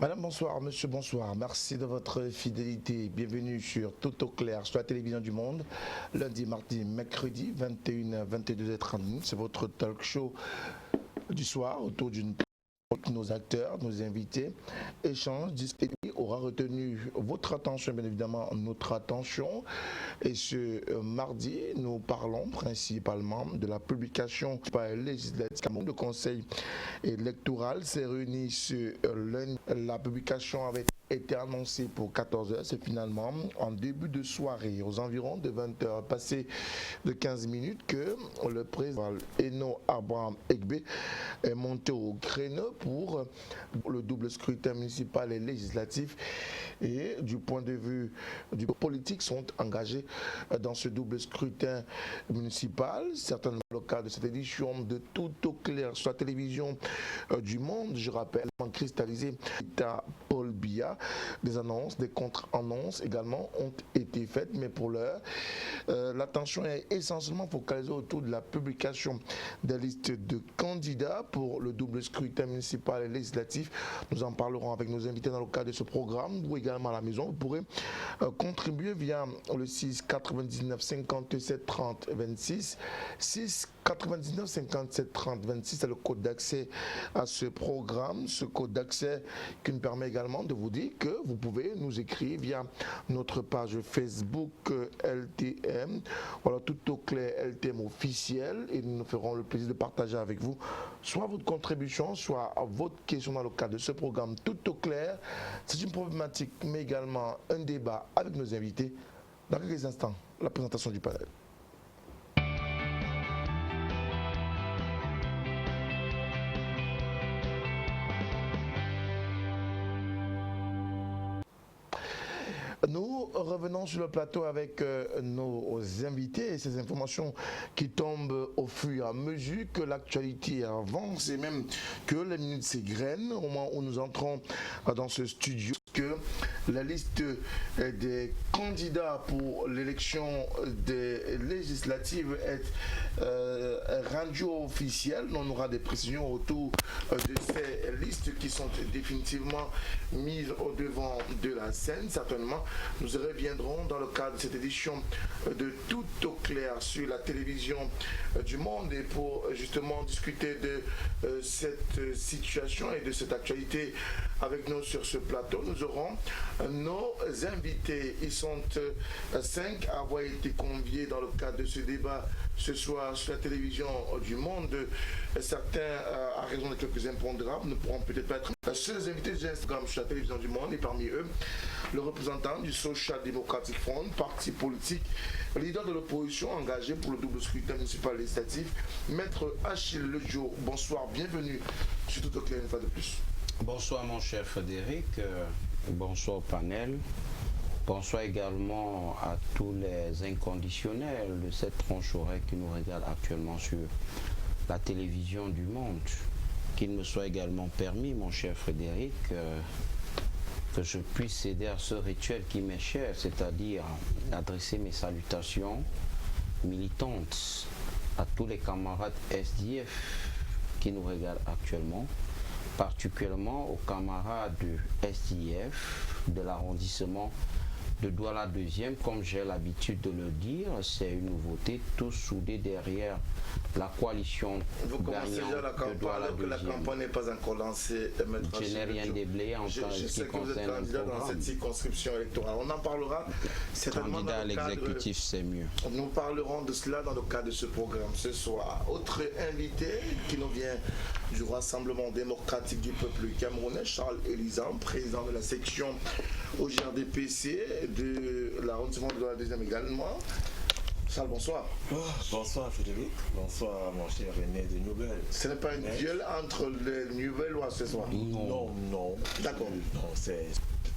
Madame, bonsoir. Monsieur, bonsoir. Merci de votre fidélité. Bienvenue sur Tout au clair, sur la télévision du monde. Lundi, mardi, mercredi, 21h, 22h30. C'est votre talk show du soir autour d'une nos acteurs, nos invités, échanges, discuter aura retenu votre attention, bien évidemment notre attention. Et ce mardi, nous parlons principalement de la publication par législative. Le Conseil électoral s'est réuni ce lundi. La publication avait été annoncée pour 14h. C'est finalement en début de soirée, aux environs de 20h, passé de 15 minutes, que le président Eno Abraham Egbe est monté au créneau pour le double scrutin municipal et législatif. Et du point de vue du politique, sont engagés dans ce double scrutin municipal. Certainement le cas de cette édition de Tout au clair sur la télévision du monde. Je rappelle, cristallisé à Paul Biya. Des annonces, des contre-annonces également ont été faites, mais pour l'heure, l'attention est essentiellement focalisée autour de la publication des listes de candidats pour le double scrutin municipal et législatif. Nous en parlerons avec nos invités dans le cadre de ce programme. Vous également à la maison, vous pourrez contribuer via le 6 99 57 30 26. 6 99 57 30 26, c'est le code d'accès à ce programme. Ce code d'accès qui nous permet également de vous dire que vous pouvez nous écrire via notre page Facebook LTM. Voilà, Tout au clair LTM officiel, et nous nous ferons le plaisir de partager avec vous soit votre contribution, soit votre question dans le cadre de ce programme Tout au clair. C'est une problématique, mais également un débat avec nos invités. Dans quelques instants, la présentation du panel. Nous revenons sur le plateau avec nos invités et ces informations qui tombent au fur et à mesure que l'actualité avance et même que les minutes s'égrènent au moment où nous entrons dans ce studio. Que la liste des candidats pour l'élection des législatives est rendue officielle. On aura des précisions autour de ces listes qui sont définitivement mises au devant de la scène. Certainement, nous y reviendrons dans le cadre de cette édition de Tout au clair sur la télévision du monde, et pour justement discuter de cette situation et de cette actualité avec nous sur ce plateau, nous aurons nos invités. Ils sont 5 à avoir été conviés dans le cadre de ce débat ce soir sur la télévision du monde. Certains, à raison de quelques impondérables, ne pourront peut-être pas être seuls invités de Instagram sur la télévision du monde, et parmi eux, le représentant du Social Democratic Front, parti politique, leader de l'opposition engagé pour le double scrutin municipal législatif, Maître Achille Lejo. Bonsoir, bienvenue sur Tout au clair une fois de plus. Bonsoir mon cher Frédéric, bonsoir au panel, bonsoir également à tous les inconditionnels de cette tranche horaire qui nous regardent actuellement sur la télévision du monde. Qu'il me soit également permis, mon cher Frédéric, que je puisse céder à ce rituel qui m'est cher, c'est-à-dire adresser mes salutations militantes à tous les camarades SDF qui nous regardent actuellement, particulièrement aux camarades du SDF de l'arrondissement de Douala 2e. Comme j'ai l'habitude de le dire, c'est une nouveauté, tous soudés derrière la coalition gagnante de Douala 2e. La campagne n'est pas encore lancée. Je n'ai rien déblayé en ce qui concerne le candidat dans cette circonscription électorale. On en parlera certainement candidat à l'exécutif, c'est mieux. Nous parlerons de cela dans le cadre de ce programme ce soir. Autre invité qui nous vient du Rassemblement démocratique du peuple camerounais, Charles Elisan, président de la section au GRDPC de l'arrondissement de la 2e également. Charles, bonsoir. Bonsoir Frédéric, bonsoir mon cher René de Nouvelle. Ce n'est pas une duel entre les Nouvelles ce soir? Non. D'accord. Non, c'est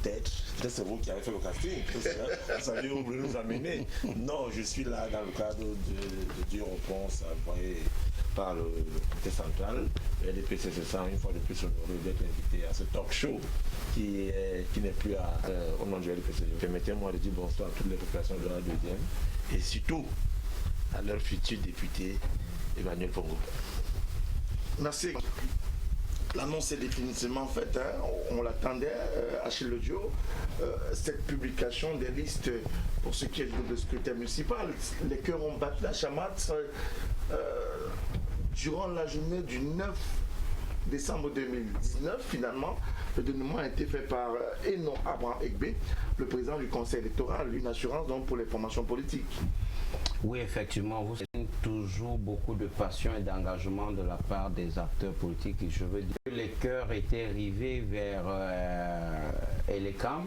peut-être c'est vous qui avez fait le casting. Vous savez où vous voulez nous amener. Non, je suis là dans le cadre de dire réponse envoyée par le comité central. Le DPC se sent une fois de plus honoré d'être invité à ce talk show qui n'est plus au nom du LPC. Permettez-moi de dire bonsoir à toutes les populations de la 2e et surtout à leur futur député Emmanuel Pongo. Merci. L'annonce est définitivement faite, hein. On l'attendait, Achille Le Dio. Cette publication des listes pour ce qui est du scrutin municipal, les cœurs ont battu la chamade durant la journée du 9 décembre 2019. Finalement, le dénouement a été fait par Eno Abraham Egbe, le président du conseil électoral, une assurance donc pour les formations politiques. Oui, effectivement, vous avez toujours beaucoup de passion et d'engagement de la part des acteurs politiques. Et je veux dire que les cœurs étaient rivés vers Elekam.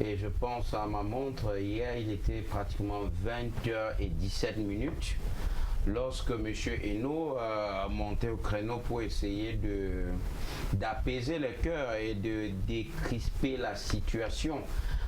Et je pense à ma montre, hier il était pratiquement 20h17 lorsque M. Eno montait au créneau pour essayer d'apaiser les cœurs et de décrisper la situation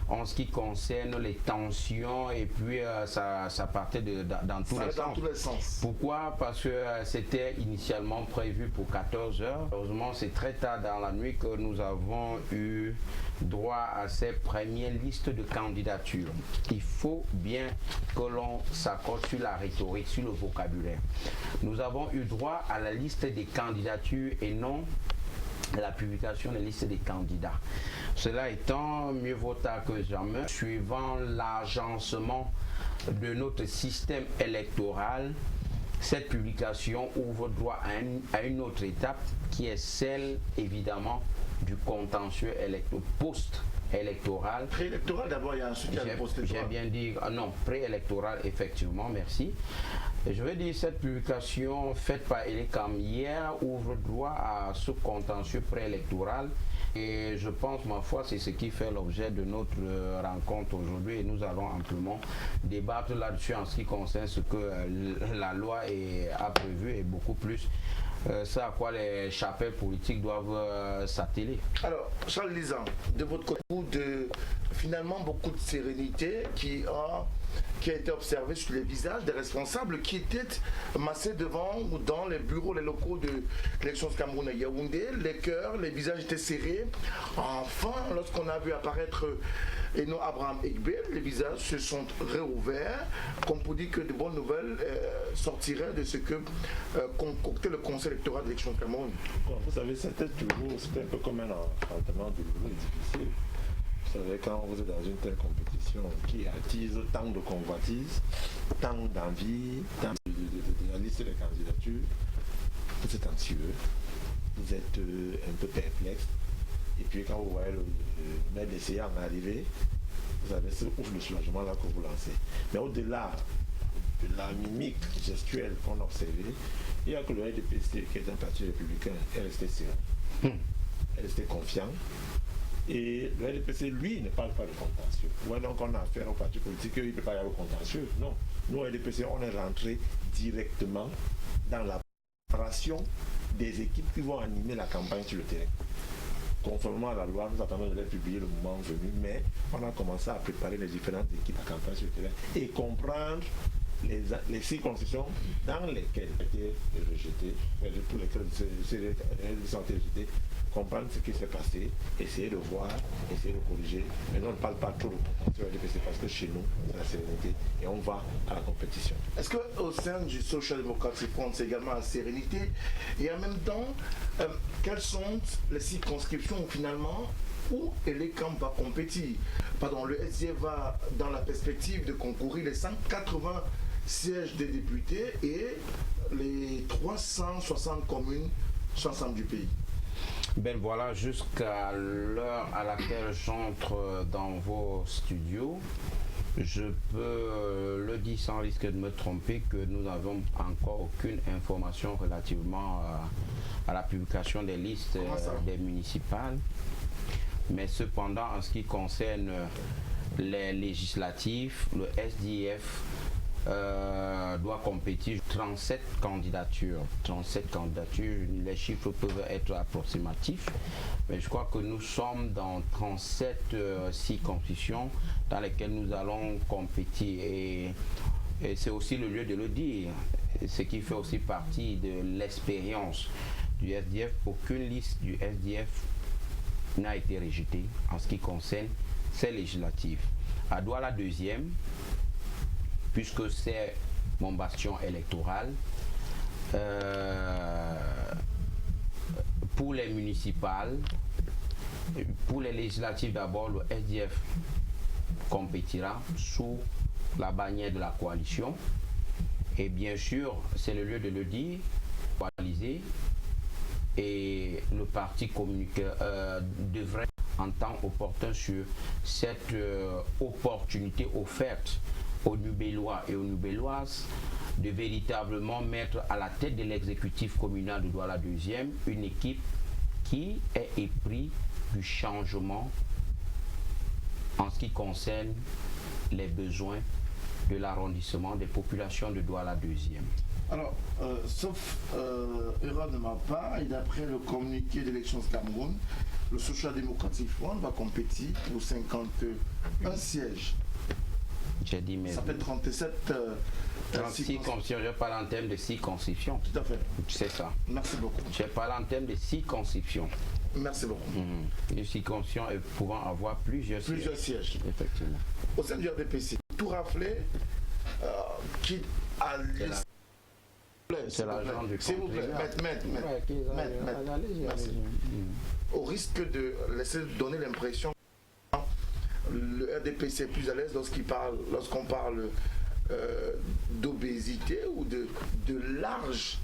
en ce qui concerne les tensions, et puis ça partait dans tous les sens. Pourquoi? Parce que c'était initialement prévu pour 14h. Heureusement, c'est très tard dans la nuit que nous avons eu droit à ces premières listes de candidatures. Il faut bien que l'on s'accorde sur la rhétorique, sur le vocabulaire. Nous avons eu droit à la liste des candidatures et non la publication des listes des candidats. Cela étant, mieux vaut tard que jamais, suivant l'agencement de notre système électoral, cette publication ouvre droit à une autre étape qui est celle, évidemment, du contentieux post-électoral. Préélectoral d'abord, il y a un soutien post-électoral. J'ai bien dit, non, préélectoral, effectivement, merci. Je vais dire, cette publication faite par Elekam hier ouvre droit à ce contentieux préélectoral. Et je pense, ma foi, c'est ce qui fait l'objet de notre rencontre aujourd'hui. Et nous allons amplement débattre là-dessus en ce qui concerne ce que la loi a prévu et beaucoup plus. C'est à quoi les chapelles politiques doivent s'atteler. Alors, Charles Lisan, de votre côté, finalement beaucoup de sérénité qui a été observée sur les visages des responsables qui étaient massés devant ou dans les bureaux, les locaux de l'élection de Cameroun à Yaoundé. Les cœurs, les visages étaient serrés. Enfin, lorsqu'on a vu apparaître Eno Abraham Egbe, les visages se sont réouverts, comme pour dire que de bonnes nouvelles sortiraient de ce que concoctait le conseil électoral de l'élection de Cameroun. Vous savez, c'était un peu comme un affrontement douloureux et difficile. Vous savez, quand vous êtes dans une telle compétition qui attise tant de convoitises, tant d'envie, tant de la liste des candidatures, vous êtes anxieux, vous êtes un peu perplexe. Et puis quand vous voyez le maître d'essayer en arriver, vous avez ce ouf de soulagement là que vous lancez. Mais au-delà de la mimique gestuelle qu'on a observée, il n'y a que le RDPC, qui est un parti républicain, est resté serein, est resté confiant. Et le RDPC, lui, ne parle pas de contentieux. Ouais, donc on a affaire au parti politique, il ne peut pas y avoir de contentieux. Non. Nous, RDPC, on est rentré directement dans la préparation des équipes qui vont animer la campagne sur le terrain. Conformément à la loi, nous attendons de les publier le moment venu, mais on a commencé à préparer les différentes équipes à campagne sur le terrain et comprendre les circonscriptions dans lesquelles étaient rejetés, pour lesquelles ils ont été rejetés, comprendre ce qui s'est passé, essayer de voir, essayer de corriger. Mais on ne parle pas trop de contentieux RDPC parce que chez nous, c'est la sérénité et on va à la compétition. Est-ce qu'au sein du Social Democratic Front, c'est également la sérénité? Et en même temps, quelles sont les circonscriptions où finalement où Elekam va compétir? Pardon, le SDF va dans la perspective de concourir les 180 sièges des députés et les 360 communes sur l'ensemble du pays. Ben voilà, jusqu'à l'heure à laquelle j'entre dans vos studios, je peux le dire sans risque de me tromper que nous n'avons encore aucune information relativement à la publication des listes des municipales. Mais cependant, en ce qui concerne les législatifs, le SDF doit compétir 37 candidatures. 37 candidatures, les chiffres peuvent être approximatifs, mais je crois que nous sommes dans 37 circonscriptions dans lesquelles nous allons compétir. Et c'est aussi le lieu de le dire, ce qui fait aussi partie de l'expérience du SDF. Aucune liste du SDF n'a été rejetée en ce qui concerne ces législatives. À Douala deuxième, puisque c'est mon bastion électoral, pour les municipales, pour les législatives d'abord, le SDF compétira sous la bannière de la coalition. Et bien sûr, c'est le lieu de le dire, coalisé, et le parti devrait en temps opportun sur cette opportunité offerte aux Nubellois et aux Nubelloises de véritablement mettre à la tête de l'exécutif communal de Douala 2e une équipe qui est épris du changement en ce qui concerne les besoins de l'arrondissement des populations de Douala 2e. Alors, sauf erreur de ma part, et d'après le communiqué d'élections Cameroun, le Social Democratic Front va compétir pour 51 sièges. J'ai dit, mais ça fait 37 circonscriptions. Je parle en termes de circonscriptions. Tout à fait. C'est ça. Merci beaucoup. Je parle en termes de circonscriptions. Merci beaucoup. Une circonscription pouvant avoir plusieurs sièges. Effectivement. Au sein du RDPC, tout raflé, qui a c'est l'agent du s'il vous plaît, maître. Merci. Au risque de laisser donner l'impression que le RDPC est plus à l'aise lorsqu'on parle d'obésité ou de large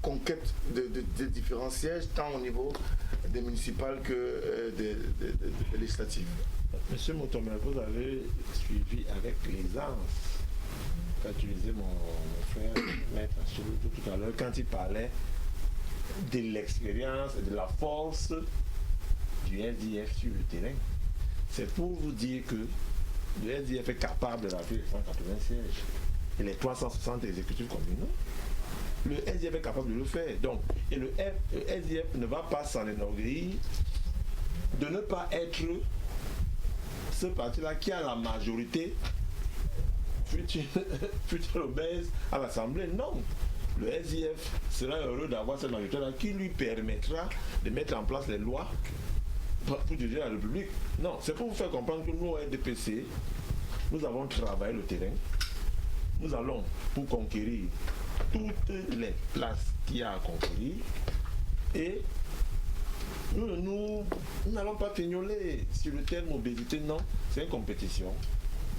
conquête de différents sièges, tant au niveau des municipales que des législatives. Monsieur Moutomé, vous avez suivi avec l'aisance qu'a utilisé mon frère Maître Achille tout à l'heure quand il parlait de l'expérience et de la force du SDF sur le terrain. C'est pour vous dire que le SDF est capable de remplir les 180 sièges et les 360 exécutifs communaux. Le SDF est capable de le faire. Donc, et le SDF ne va pas s'en enorgueillir de ne pas être ce parti-là qui a la majorité futur obèse à l'Assemblée. Non. Le SDF sera heureux d'avoir cette majorité-là qui lui permettra de mettre en place les lois pour diriger la République. Non, c'est pour vous faire comprendre que nous, au RDPC, nous avons travaillé le terrain. Nous allons pour conquérir toutes les places qu'il y a à conquérir. Et nous n'allons pas fignoler sur le terme obésité, non, c'est une compétition.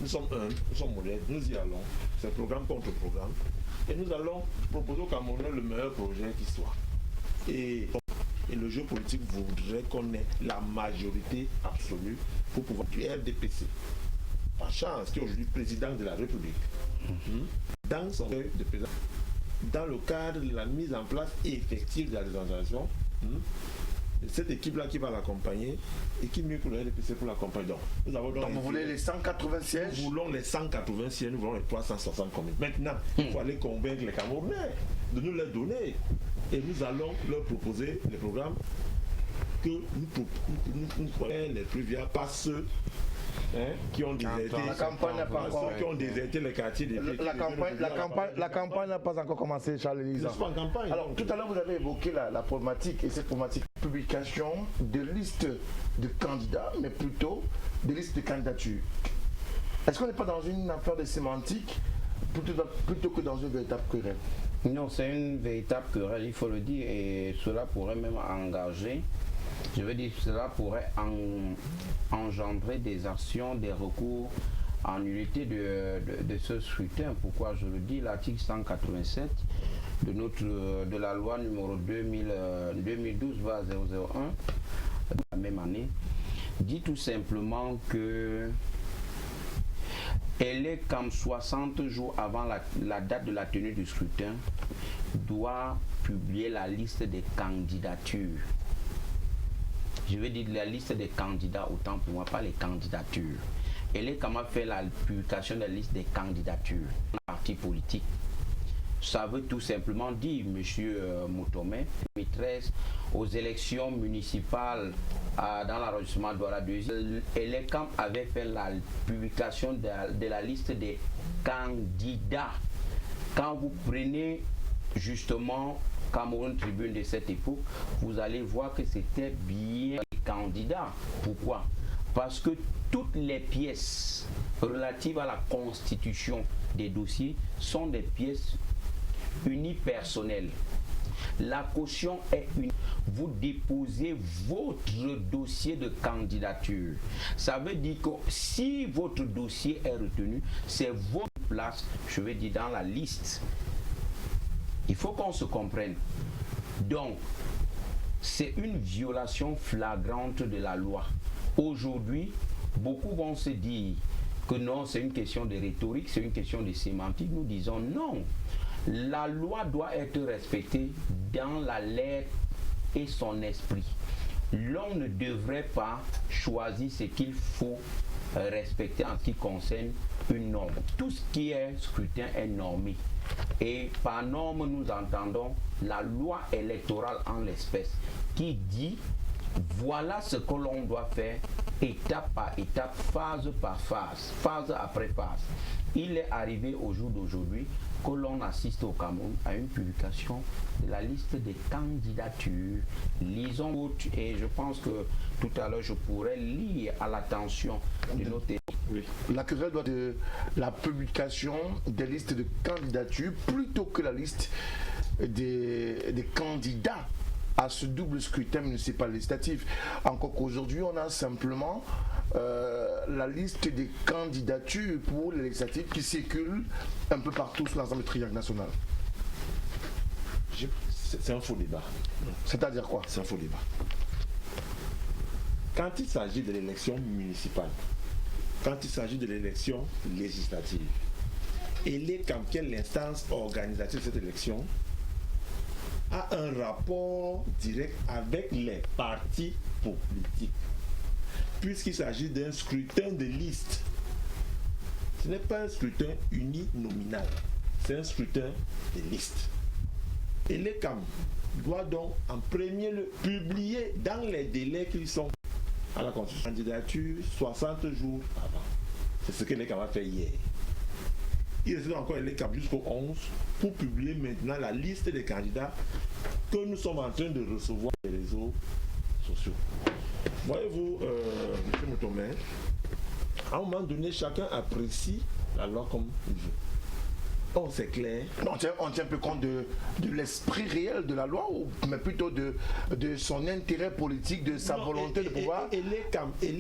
Nous sommes humbles, nous sommes modèles, nous y allons. C'est programme contre programme. Et nous allons proposer aux Camerounais le meilleur projet qui soit. Et le jeu politique voudrait qu'on ait la majorité absolue pour pouvoir du RDPC. Par chance, qui est aujourd'hui président de la République, dans son de président, dans le cadre de la mise en place effective de la décentralisation, cette équipe-là qui va l'accompagner et qui mieux que le RDPC pour l'accompagner. Donc vous voulez les 180 sièges? Nous voulons les 180 sièges, nous voulons les 360 communes. Maintenant, il faut aller convaincre les Camerounais de nous les donner. Et nous allons leur proposer les programmes que nous prenons les plus viables, pas ceux qui ont déserté. La campagne n'a pas encore. Qui ont déserté les quartiers des La campagne n'a pas encore commencé, Charles Elisa. pas en campagne. Alors, tout à l'heure, vous avez évoqué la problématique, et cette problématique, publication de listes de candidats, mais plutôt de listes de candidatures. Est-ce qu'on n'est pas dans une affaire de sémantique plutôt que dans une véritable querelle? Non, c'est une véritable querelle, il faut le dire, et cela pourrait même engager, je veux dire, cela pourrait engendrer des actions, des recours en nullité de ce scrutin. Pourquoi je le dis? L'article 187 de la loi numéro 2012-001 de la même année dit tout simplement que elle est comme 60 jours avant la date de la tenue du scrutin, doit publier la liste des candidatures. Je veux dire la liste des candidats, autant pour moi, pas les candidatures. Elle est comment faire la publication de la liste des candidatures. Parti politique. Ça veut tout simplement dire, monsieur Moutomé, 2013, aux élections municipales dans l'arrondissement de Douala 2e, Elecam avait fait la publication de la liste des candidats. Quand vous prenez justement Cameroun Tribune de cette époque, vous allez voir que c'était bien les candidats. Pourquoi? Parce que toutes les pièces relatives à la constitution des dossiers sont des pièces unipersonnelles. La caution est une. Vous déposez votre dossier de candidature. Ça veut dire que si votre dossier est retenu, c'est votre place, je vais dire, dans la liste. Il faut qu'on se comprenne. Donc, c'est une violation flagrante de la loi. Aujourd'hui, beaucoup vont se dire que non, c'est une question de rhétorique, c'est une question de sémantique. Nous disons non. La loi doit être respectée dans la lettre et son esprit. L'on ne devrait pas choisir ce qu'il faut respecter en ce qui concerne une norme. Tout ce qui est scrutin est normé. Et par norme, nous entendons la loi électorale en l'espèce qui dit voilà ce que l'on doit faire étape par étape, phase par phase, phase après phase. Il est arrivé au jour d'aujourd'hui que l'on assiste au Cameroun à une publication de la liste des candidatures. Lisons et je pense que tout à l'heure je pourrais lire à l'attention de nos témoins. Oui. La querelle doit de la publication des listes de candidatures plutôt que la liste des candidats à ce double scrutin municipal législatif. Encore qu'aujourd'hui, on a simplement la liste des candidatures pour les législatives qui circulent un peu partout sur l'ensemble du triangle national. C'est un faux débat. C'est-à-dire quoi? C'est un faux débat. Quand il s'agit de l'élection municipale, quand il s'agit de l'élection législative, et l'ECAM, qui est l'instance organisatrice de cette élection, a un rapport direct avec les partis politiques, puisqu'il s'agit d'un scrutin de liste. Ce n'est pas un scrutin uninominal, c'est un scrutin de liste. Et l'ECAM doit donc en premier lieu publier dans les délais qui sont à la constitution candidature 60 jours avant. C'est ce que l'ECAM a fait hier. Il reste encore l'ECAM jusqu'au 11 pour publier maintenant la liste des candidats que nous sommes en train de recevoir sur les réseaux sociaux. Voyez-vous, M. Moutomé, à un moment donné, chacun apprécie la loi comme il veut. Oh, c'est clair. On tient un peu compte de l'esprit réel de la loi, mais plutôt de son intérêt politique, de sa volonté de pouvoir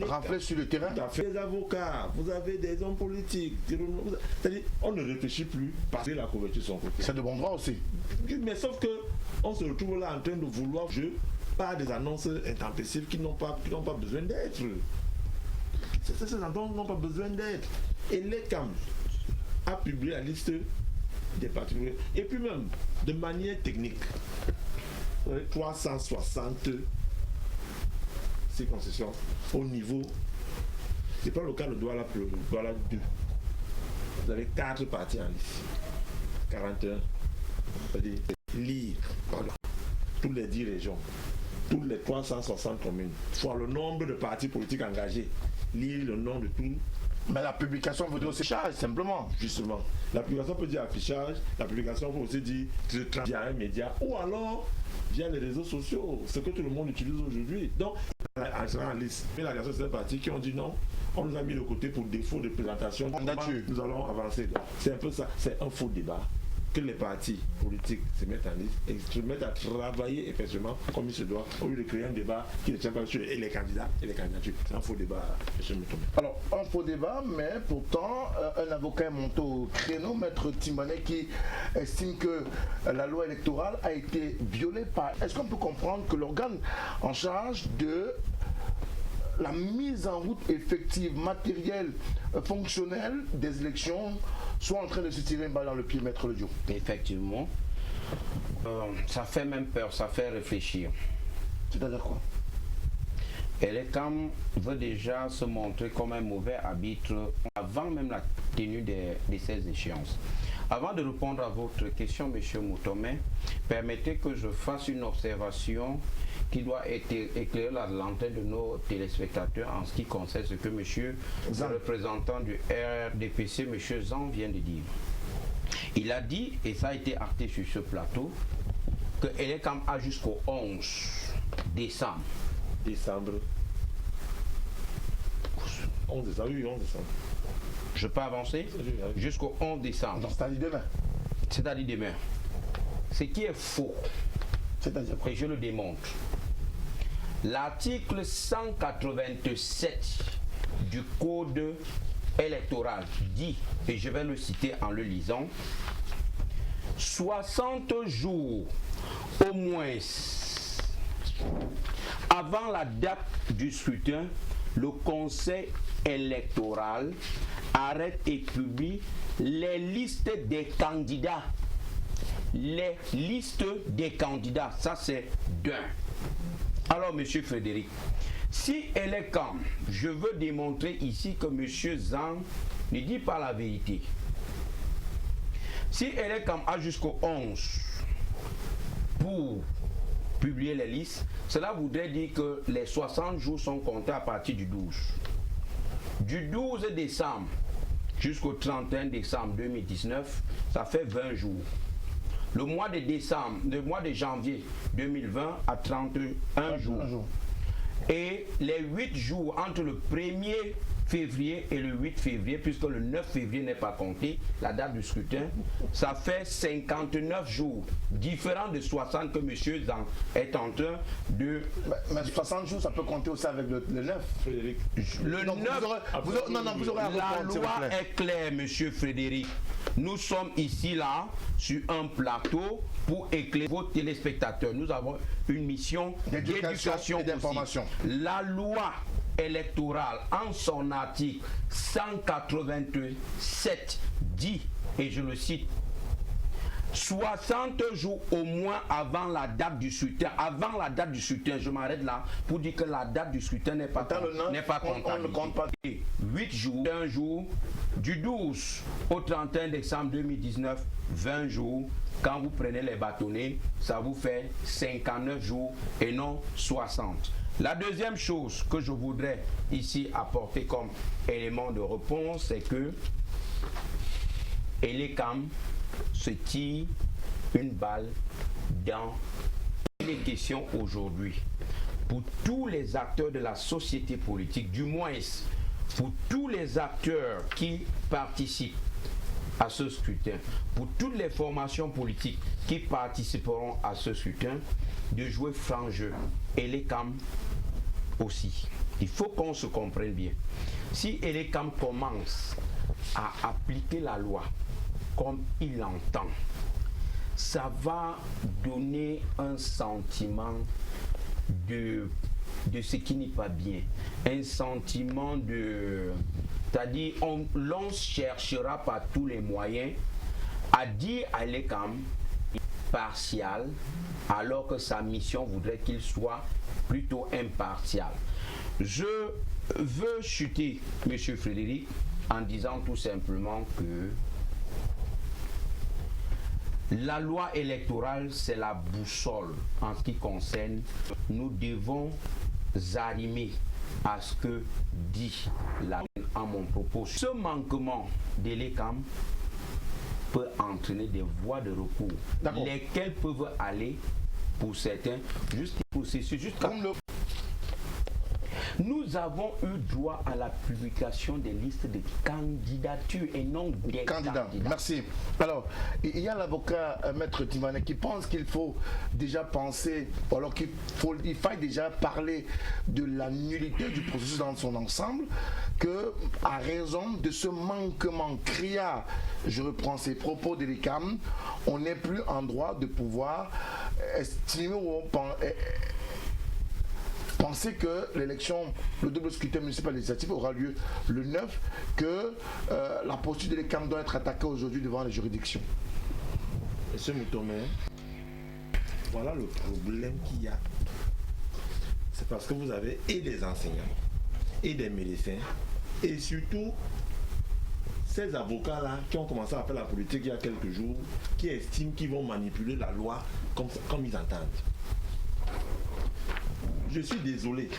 rentrer sur le terrain. Des avocats, vous avez des hommes politiques. C'est-à-dire, on ne réfléchit plus parce que la couverture de son côté. C'est de bon droit aussi. Mais sauf que on se retrouve là en train de vouloir jouer par des annonces intempestives qui n'ont pas besoin d'être. Ces annonces n'ont pas besoin d'être. Et l'ECAM a publié la liste des partis. Et puis même, de manière technique, 360 circonscriptions au niveau, c'est pas le cas de Douala 2. Vous avez 4 partis en liste. 41. C'est-à-dire lire toutes les 10 régions, toutes les 360 communes, fois le nombre de partis politiques engagés, lire le nom de tous. Mais la publication veut dire aussi affichage, simplement. Justement. La publication peut dire affichage, la publication peut aussi dire via un média, ou alors via les réseaux sociaux, ce que tout le monde utilise aujourd'hui. Donc, en liste. Mais la réaction de ces partis qui ont dit non, on nous a mis de côté pour défaut de présentation. Nous allons avancer. C'est un peu ça, c'est un faux débat. Que les partis politiques se mettent en liste et se mettent à travailler effectivement comme il se doit, au lieu de créer un débat qui ne tient pas sur les candidats et les candidatures. C'est un faux débat, M. Moutomé. Alors, un faux débat, mais pourtant, un avocat est monté au créneau, Maître Timbané, qui estime que la loi électorale a été violée par... Est-ce qu'on peut comprendre que l'organe en charge de la mise en route effective, matérielle, fonctionnelle des élections soit en train de se tirer une balle dans le pied, Maître Le Diop? Effectivement, ça fait même peur, ça fait réfléchir. C'est-à-dire quoi? Et l'ECAM veut déjà se montrer comme un mauvais arbitre avant même la tenue de ces échéances. Avant de répondre à votre question, M. Moutomé, permettez que je fasse une observation qui doit éclairer la lanterne de nos téléspectateurs en ce qui concerne ce que M. le représentant du RDPC, M. Zan, vient de dire. Il a dit, et ça a été acté sur ce plateau, que l'ECAM a jusqu'au 11 décembre. 11 décembre, oui, 11 décembre. Je peux avancer jusqu'au 11 décembre. C'est-à-dire demain. C'est-à-dire demain. Ce qui est faux, C'est-à-dire quoi? Et je le démontre. L'article 187 du Code électoral dit, et je vais le citer en le lisant, 60 jours au moins avant la date du scrutin, le Conseil électoral arrête et publie les listes des candidats. Les listes des candidats, ça c'est d'un. Alors, monsieur Frédéric, si elle est comme, je veux démontrer ici que monsieur Zhang ne dit pas la vérité. Si elle est comme A jusqu'au 11 pour publier les listes, cela voudrait dire que les 60 jours sont comptés à partir du 12. Du 12 décembre jusqu'au 31 décembre 2019, ça fait 20 jours. Le mois de décembre, le mois de janvier 2020 à 31 jours. Et les 8 jours entre le 1er février et le 8 février, puisque le 9 février n'est pas compté, la date du scrutin, ça fait 59 jours, différent de 60 que M. Zhang est en train de... Mais 60 jours, ça peut compter aussi avec le 9, Frédéric. Le 9, vous aurez la loi est claire, M. Frédéric. Nous sommes ici, là, sur un plateau pour éclairer vos téléspectateurs. Nous avons une mission d'éducation et d'information. La loi électorale, en son article 187, dit, et je le cite, 60 jours au moins avant la date du scrutin. Avant la date du scrutin, je m'arrête là pour dire que la date du scrutin n'est pas comptabilisée. 8 jours, 1 jour, du 12 au 31 décembre 2019, 20 jours. Quand vous prenez les bâtonnets, ça vous fait 59 jours et non 60. La deuxième chose que je voudrais ici apporter comme élément de réponse, c'est que Elekam se tire une balle dans les questions aujourd'hui. Pour tous les acteurs de la société politique, du moins pour tous les acteurs qui participent à ce scrutin, pour toutes les formations politiques qui participeront à ce scrutin, de jouer franc jeu. Elekam aussi. Il faut qu'on se comprenne bien. Si Elekam commence à appliquer la loi comme il l'entend, ça va donner un sentiment de ce qui n'est pas bien, un sentiment de, c'est-à-dire l'on cherchera par tous les moyens à dire à Elekam partial, alors que sa mission voudrait qu'il soit plutôt impartial. Je veux chuter M. Frédéric en disant tout simplement que la loi électorale, c'est la boussole en ce qui concerne. Nous devons arrimer à ce que dit la en mon propos. Ce manquement d'Elekam peut entraîner des voies de recours, lesquelles peuvent aller pour certains jusqu'à processus. Nous avons eu droit à la publication des listes de candidatures et non des candidats. Merci. Alors, il y a l'avocat Maître Timané qui pense qu'il faut déjà penser, alors qu'il faille déjà parler de la nullité du processus dans son ensemble, que à raison de ce manquement criard, je reprends ses propos d'Elekam, on n'est plus en droit de pouvoir estimer ou penser que l'élection, le double scrutin municipal législatif aura lieu le 9, que la posture de l'ECAM doit être attaquée aujourd'hui devant les juridictions. Monsieur Moutomé, voilà le problème qu'il y a. C'est parce que vous avez et des enseignants, et des médecins, et surtout ces avocats-là qui ont commencé à faire la politique il y a quelques jours, qui estiment qu'ils vont manipuler la loi comme ils entendent. Je suis désolé.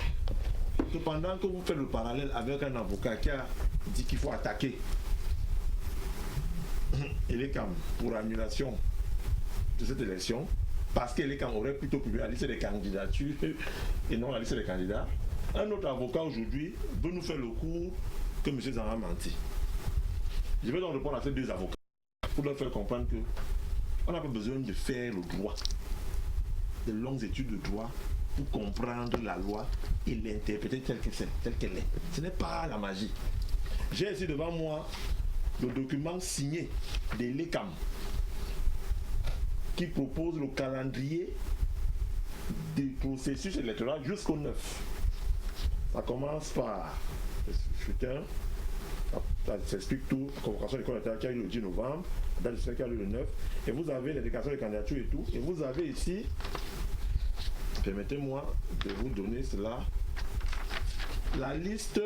Cependant que vous faites le parallèle avec un avocat qui a dit qu'il faut attaquer Elekam pour annulation de cette élection, parce qu'Elekam aurait plutôt publié la liste des candidatures et non la liste des candidats, un autre avocat aujourd'hui veut nous faire le cours que M. Zhang a menti. Je vais donc répondre à ces deux avocats pour leur faire comprendre qu'on n'a pas besoin de faire le droit. de longues études de droit pour comprendre la loi et l'interpréter telle qu'elle est. Ce n'est pas la magie. J'ai ici devant moi le document signé de l'ECAM qui propose le calendrier du processus électoral jusqu'au 9. Ça commence par le scrutin, ça s'explique tout, la convocation des candidats qui a eu le 10 novembre, la date du scrutin qui a eu le 9, et vous avez les déclarations de candidature et tout, et vous avez ici, permettez-moi de vous donner cela, la liste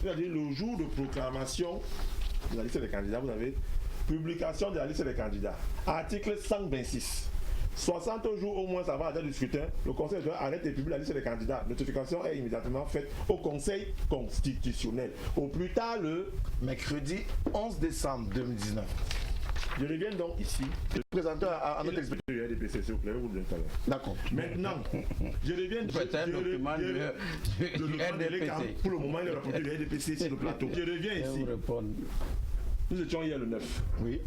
c'est-à-dire le jour de proclamation de la liste des candidats, vous avez publication de la liste des candidats. Article 126. 60 jours au moins avant la date du scrutin, le Conseil arrête et publie la liste des candidats. Notification est immédiatement faite au Conseil constitutionnel. Au plus tard le mercredi 11 décembre 2019. Je reviens donc ici. Présenteur à notre explication. Du RDPC, s'il vous plaît, vous le donnez tout à l'heure. D'accord. Maintenant, je reviens C'est un document du RDPC. Pour le moment, il est rapporté du RDPC sur le plateau. Je reviens ici. Nous étions hier le 9. Oui.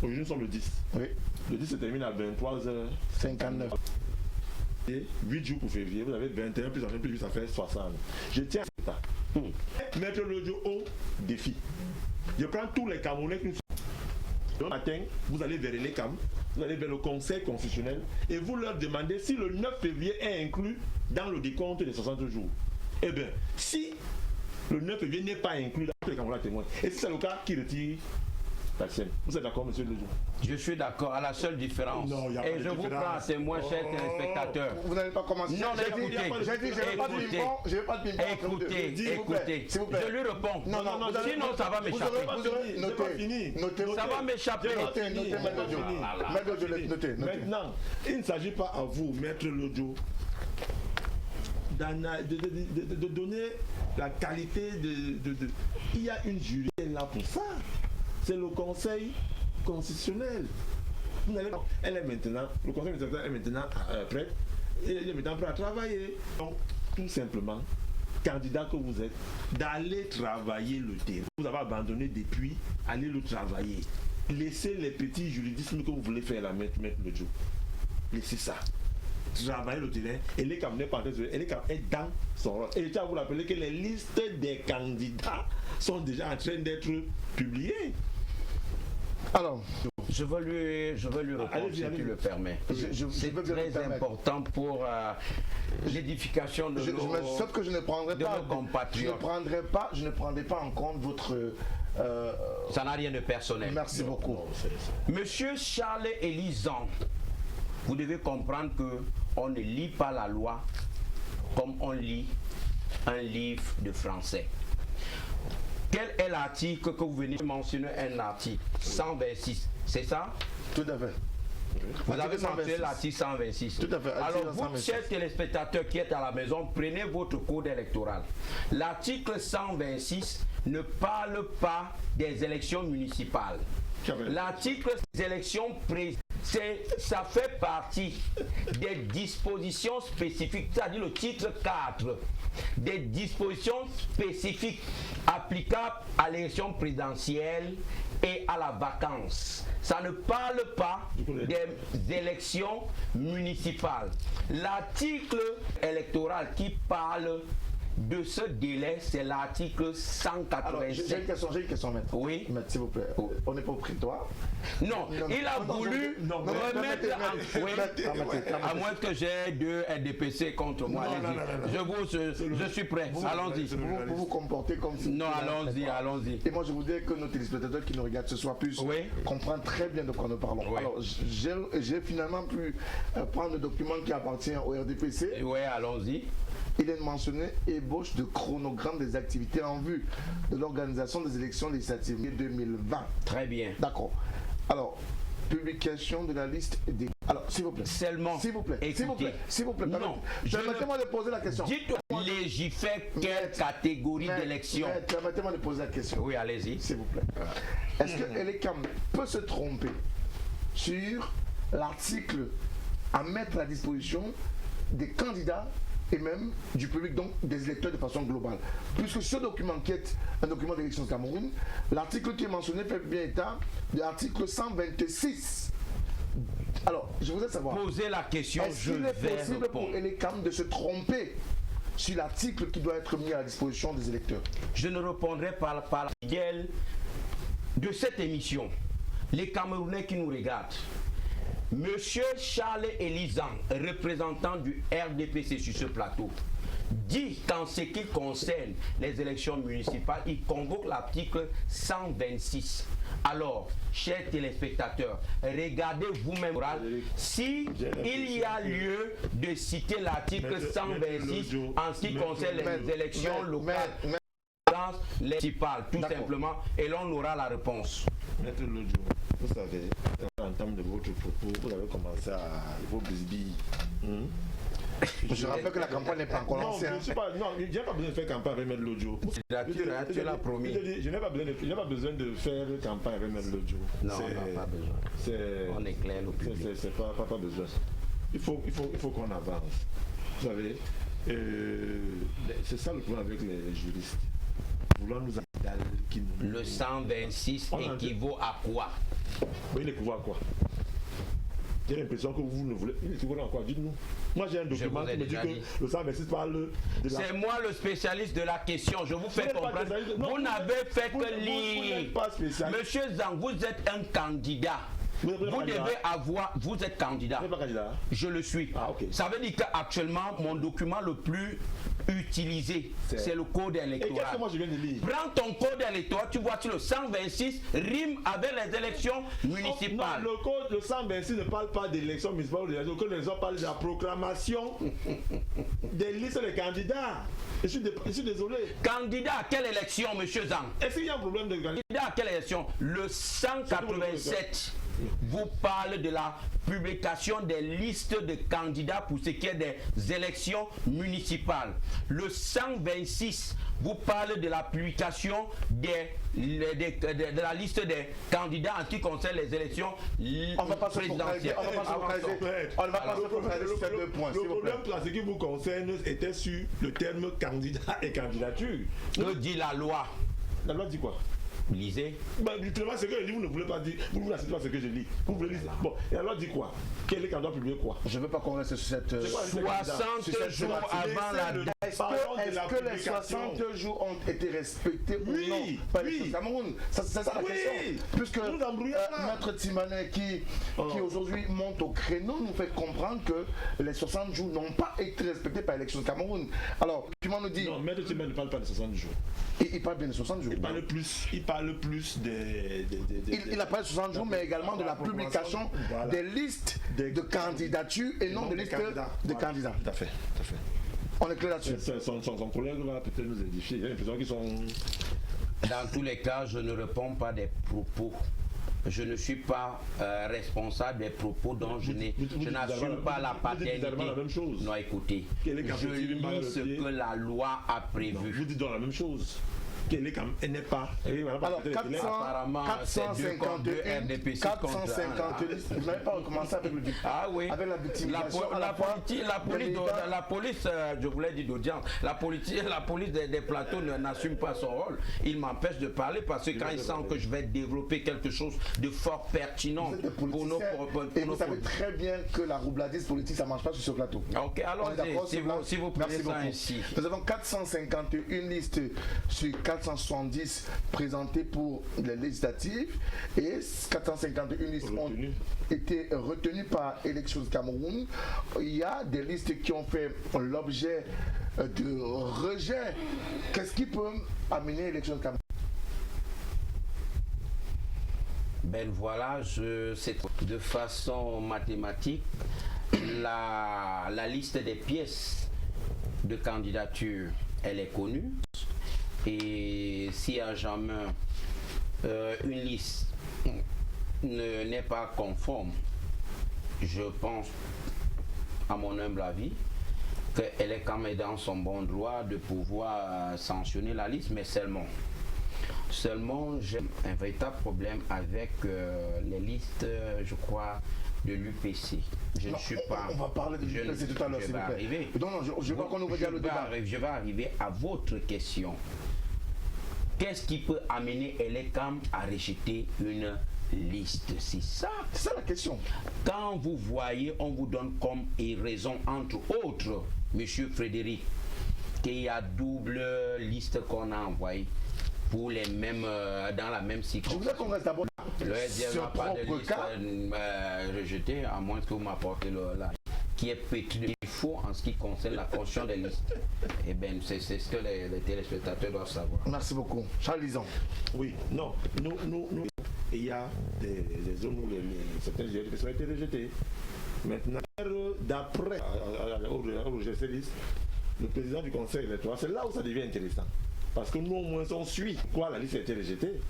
Aujourd'hui, nous sommes le 10. Oui. Le 10 se termine à 23h59. 8 jours pour février, vous avez 21 plus 21 plus 8, ça fait 60. Je tiens à ça. Mettre l'audio au défi. Je prends tous les Camerounais qui nous sont. Le matin, vous allez vers les CAM, vous allez vers le Conseil constitutionnel et vous leur demandez si le 9 février est inclus dans le décompte des 60 jours. Eh bien, si le 9 février n'est pas inclus dans les Camerounais témoins, et si c'est le cas, qui retire la scène. Vous êtes d'accord, monsieur Ledoux? Je suis d'accord, à la seule différence. Non, y a pas et de je vous différence. prends à témoin, chers téléspectateurs. Vous n'allez pas commencer. Non, mais j'ai dit, je n'ai pas de ping-pong. Je n'ai pas de ping-pong. Écoutez, écoutez, s'il vous plaît. je lui réponds. Non, sinon ça va m'échapper. Notez. Ça va m'échapper. Notez. Maintenant, il ne s'agit pas à vous, maître Lodjo, de donner la qualité de. Il y a une jury là pour ça. C'est le Conseil constitutionnel. Elle est maintenant, le Conseil constitutionnel est maintenant prêt. Il est maintenant prêt à travailler. Donc, tout simplement, candidat que vous êtes, d'aller travailler le terrain. Vous avez abandonné depuis, allez le travailler. Laissez les petits juridismes que vous voulez faire la mettre le jour. Laissez ça. Travailler le terrain. Et les Camerounais est dans son rôle. Et je tiens à vous rappeler que les listes des candidats sont déjà en train d'être publiées. Alors, je veux lui répondre si tu le permets. C'est très important pour l'édification de nos, sauf que je ne prendrai pas, compatriotes. Je ne prendrai pas en compte votre... Ça n'a rien de personnel. Merci beaucoup. Monsieur Charles Elisan, vous devez comprendre qu'on ne lit pas la loi comme on lit un livre de français. Quel est l'article que vous venez de mentionner? Un article 126, c'est ça? Tout à fait. Vous avez mentionné l'article 126. Tout à fait. Alors vous, chers téléspectateurs qui êtes à la maison, prenez votre code électoral. L'article 126 ne parle pas des élections municipales. L'article des élections ça fait partie des dispositions spécifiques, c'est-à-dire le titre 4, des dispositions spécifiques applicables à l'élection présidentielle et à la vacance. Ça ne parle pas des élections municipales. L'article électoral qui parle de ce délai, c'est l'article 187. Alors, j'ai une question, maître. Oui. Maître, s'il vous plaît. On n'est pas au prétoire. Non, il a voulu remettre à moins que j'ai deux RDPC contre moi. Je suis prêt. Allons-y. Vous vous comportez comme si... Non, allons-y. Et moi, je voudrais que nos téléspectateurs qui nous regardent ce soir puissent comprendre très bien de quoi nous parlons. Oui. Alors, j'ai finalement pu prendre le document qui appartient au RDPC. Oui, allons-y. Il est mentionné ébauche de chronogramme des activités en vue de l'organisation des élections législatives 2020. Très bien. D'accord. Alors, publication de la liste des... Alors, s'il vous plaît. Seulement. S'il vous plaît. Écoutez. S'il vous plaît. Non. Permettez-moi de poser la question. Dites-moi légifère quelle catégorie d'élection. Permettez-moi de poser la question. Oui, allez-y. S'il vous plaît. Est-ce que l'ECAM peut se tromper sur l'article à mettre à disposition des candidats et même du public, donc des électeurs de façon globale? Puisque ce document qui est un document d'élection au Cameroun, l'article qui est mentionné fait bien état de l'article 126 Alors, je voudrais savoir, Posez la question, est-ce je qu'il est vais possible pour répondre. Elecam de se tromper sur l'article qui doit être mis à la disposition des électeurs? Je ne répondrai pas par la fidèle de cette émission. Les Camerounais qui nous regardent. Monsieur Charles Elisan, représentant du RDPC sur ce plateau, dit qu'en ce qui concerne les élections municipales, il convoque l'article 126. Alors, chers téléspectateurs, regardez vous-même si il y a lieu de citer l'article 126 en ce qui concerne les élections locales, les municipales, tout simplement, et l'on aura la réponse. Maître Lodjo, vous savez, en termes de votre propos, vous avez commencé à vos bisbilles. Je rappelle que la campagne n'est pas encore Non, lancée. je n'ai pas besoin de faire campagne avec Maître Lodjo. Tu l'as promis. Je n'ai pas besoin de faire campagne avec Maître Lodjo. Non, on n'a pas besoin. On éclaire le public. C'est pas besoin. Il faut qu'on avance. Vous savez, c'est ça le problème avec les juristes. Vouloir nous qui nous... Le 126 équivaut à quoi? Oui, il équivaut à quoi? J'ai l'impression que vous ne voulez... Il équivaut à quoi? Dites-nous. Moi, j'ai un document qui me dit que le 126 parle de la... C'est moi le spécialiste de la question. Je vous fais comprendre. Vous n'avez fait que lire. Monsieur Zang, vous êtes un candidat. Vous êtes candidat. Vous n'êtes pas candidat. Je le suis. Ah, ok. Ça veut dire qu'actuellement, mon document le plus utilisé, c'est le code Et qu'est-ce électoral. que moi je viens de lire? Prends ton code électoral, tu vois sur le 126 rime avec les élections municipales. Non, le code, le 126 ne parle pas d'élections municipales. Le code électoral parle de la proclamation des listes des candidats. Je suis désolé. Candidat à quelle élection, monsieur Zang? Est-ce qu'il y a un problème de candidat? Candidat à quelle élection? Le 187 vous parle de la publication des listes de candidats pour ce qui est des élections municipales. Le 126 vous parle de la publication de la liste des candidats en ce qui concerne les élections présidentielles. On ne va pas se focaliser sur ces deux points. Le problème, ce qui vous concerne, était sur le terme candidat et candidature. Que dit la loi? La loi dit quoi? Lisez. Justement, ce que je lis, vous ne voulez pas dire. Vous ne acceptez pas ce que je lis. Vous voulez lire. Bon, et la loi dit quoi? Quel est candidat publié quoi? Je ne veux pas qu'on reste sur cette... 60 jours avant la date. Est-ce que les 60 jours ont été respectés ou non par les Cameroun? C'est ça la question. Puisque Maître Timanet qui aujourd'hui monte au créneau nous fait comprendre que les 60 jours n'ont pas été respectés par l'élection de Cameroun. Alors, Piment nous dit... Non, Maître Timanet ne parle pas de 60 jours. Il parle bien de 60 jours. Il parle plus des... Il a parlé de 60 jours, mais également de la publication des listes de candidatures et non de listes de candidats. Tout à fait. On est clair là-dessus. Son collègue va peut-être nous édifier. J'ai l'impression qu'ils sont... Dans tous les cas, je ne réponds pas des propos. Je ne suis pas responsable des propos dont je n'assume pas la paternité. Non, écoutez, je lis ce que la loi a prévu. Vous dites donc la même chose. Elle n'est pas. Alors, 452 RDPC 450 listes. Vous n'avez pas recommencé avec le Ah oui. Avec la victimisation. La police, je voulais dire d'audience, la police des plateaux n'assume pas son rôle. Il m'empêche de parler parce que quand ils sentent que je vais développer quelque chose de fort pertinent pour nos... Et vous savez très bien que la roubladise politique, ça ne marche pas sur ce plateau. Ok, alors si vous prenez ça ainsi. Nous avons 451 listes sur 470 présentées pour les législatives et 451 listes ont été retenues par Élections Cameroun. Il y a des listes qui ont fait l'objet de rejet. Qu'est-ce qui peut amener Élections Cameroun? Ben voilà, c'est de façon mathématique la liste des pièces de candidature, elle est connue. Et si à jamais une liste n'est pas conforme, je pense, à mon humble avis, qu'elle est quand même dans son bon droit de pouvoir sanctionner la liste, mais seulement j'ai un véritable problème avec les listes, je crois, de l'UPC. Je ne suis pas... On va parler de l'UPC tout à l'heure, s'il vous plaît. Je vois qu'on nous regarde le débat. Je vais arriver à votre question. Qu'est-ce qui peut amener Elecam à rejeter une liste? C'est ça. C'est ça la question. Quand vous voyez, on vous donne comme raison, entre autres, Monsieur Frédéric, qu'il y a double liste qu'on a envoyée pour les mêmes, dans la même Je circonstance. voudrais qu'on reste d'abord Le SDF n'a pas de liste rejetée, à moins que vous m'apportez la qui est pétri de défauts en ce qui concerne la fonction des listes. Eh bien, c'est ce que les téléspectateurs doivent savoir. Merci beaucoup. Charles Lisan. Oui, non, nous, il y a des zones où certaines listes ont été rejetées. Maintenant, d'après au GC liste, le président du conseil électoral, c'est là où ça devient intéressant. Parce que nous, au moins, on suit quoi la liste a été rejetée.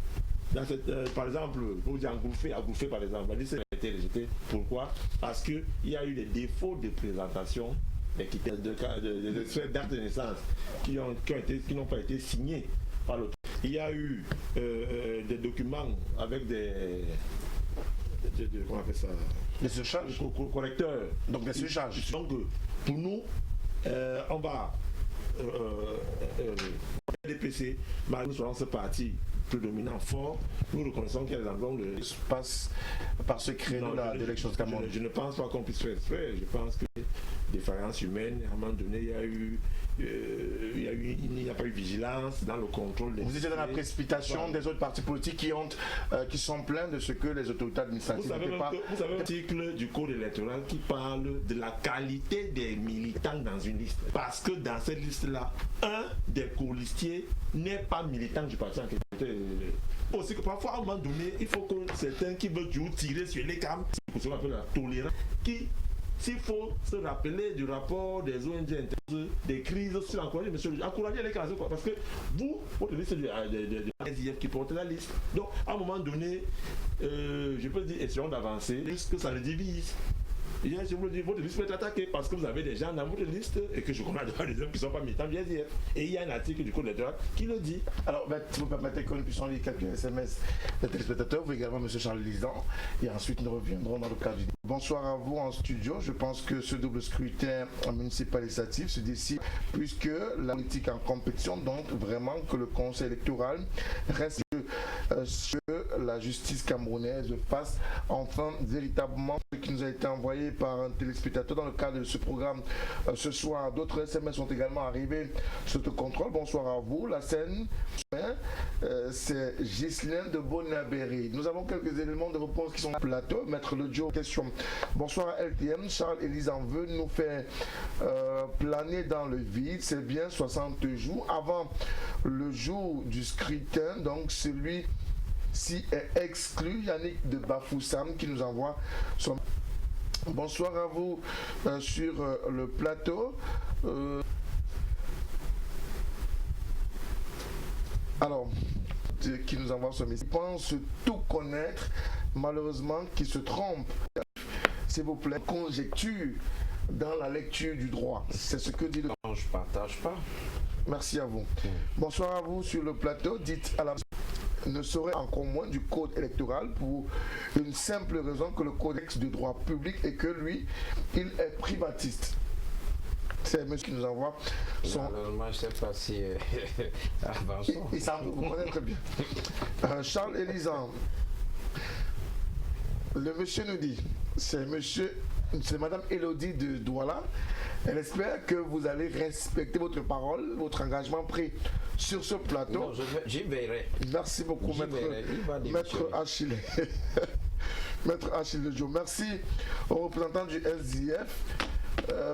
Dans cette, par exemple, vous dire à Gouffé, par exemple, la liste a été rejetée. Pourquoi? Parce qu'il y a eu des défauts de présentation des extraits d'actes de naissance qui n'ont pas été signés par l'autre. Il y a eu des documents avec des comment on appelle ça? Des surcharges. Correcteurs. Donc des surcharges. Donc pour nous, on va DPC, nous serons ce parti prédominant fort. Nous reconnaissons qu'il y a des endroits où le passe par ce créneau d'élection de Cameroun. Je ne pense pas qu'on puisse faire exprès. Je pense que des défaillances humaines, à un moment donné, il n'y a pas eu vigilance dans le contrôle des... Vous étiez dans la précipitation des autres partis politiques qui sont pleins de ce que les autorités administratives ne peuvent pas... Vous avez un article du code électoral qui parle de la qualité des militants dans une liste. Parce que dans cette liste-là, un des co-listiers n'est pas militant du parti en question. Aussi que parfois, à un moment donné, il faut que certains qui veulent toujours tirer sur les cams, c'est ce qu'on appelle la tolérance, s'il faut se rappeler du rapport des ONG des crises sur encourager, monsieur, encourager les cases, parce que vous, votre liste de SDF qui porte la liste. Donc, à un moment donné, je peux dire, essayons d'avancer, que ça le divise. Je vous dis, votre liste peut être attaquée parce que vous avez des gens dans votre liste et que je connais des hommes qui ne sont pas militants du SDF. Et il y a un article du Code électoral qui le dit. Alors, si vous permettez que nous puissions lire quelques SMS des téléspectateurs, vous également, M. Charles Lisan, et ensuite nous reviendrons dans le cadre du débat. Bonsoir à vous en studio. Je pense que ce double scrutin municipal législatif se décide puisque la politique en compétition, donc vraiment que le Conseil électoral reste sur la justice camerounaise fasse enfin véritablement ce qui nous a été envoyé par un téléspectateur dans le cadre de ce programme ce soir. D'autres SMS sont également arrivés sous le contrôle. Bonsoir à vous. La scène, c'est Ghislaine de Bonabéry. Nous avons quelques éléments de réponse qui sont sur le plateau. Maître Ledio, question. Bonsoir à LTM. Charles Elisan veut nous faire planer dans le vide. C'est bien 60 jours avant le jour du scrutin. Donc celui-ci est exclu. Yannick de Bafoussam qui nous envoie son... Bonsoir à vous sur le plateau. Alors, qui nous envoie ce message. Il pense tout connaître, malheureusement, qui se trompe. S'il vous plaît, conjecture dans la lecture du droit. C'est ce que dit le... Non, je ne partage pas. Merci à vous. Bonsoir à vous sur le plateau. Dites à la... ne serait encore moins du code électoral pour une simple raison que le codex de droit public et que lui, il est privatiste. C'est monsieur qui nous envoie son... Malheureusement, je ne sais pas si... avançons. Il semble vous connaître très bien. Charles Elisan, le monsieur nous dit, c'est madame Élodie de Douala. Elle espère que vous allez respecter votre parole, votre engagement pris sur ce plateau. Non, j'y verrai. Merci beaucoup, maître Achille. Maître Achille Lejo. Merci au représentant du SDF.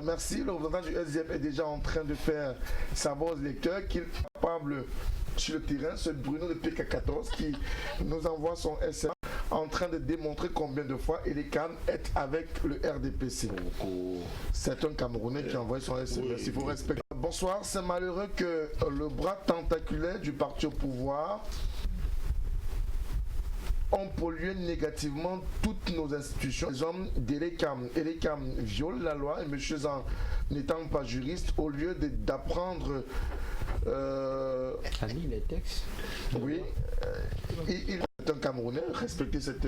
Merci. Le représentant du SDF est déjà en train de faire savoir aux lecteurs qu'il est capable sur le terrain. C'est Bruno de PK14 qui nous envoie son SMS en train de démontrer combien de fois Elikan est avec le RDPC. C'est un Camerounais qui a envoyé son SMS. Il faut respecter. Bonsoir. C'est malheureux que le bras tentaculaire du parti au pouvoir ont pollué négativement toutes nos institutions. Les hommes d'Elecam violent la loi et monsieur Zan, n'étant pas juriste, au lieu d'apprendre... lit les textes. Oui, il est un Camerounais, respectez cette...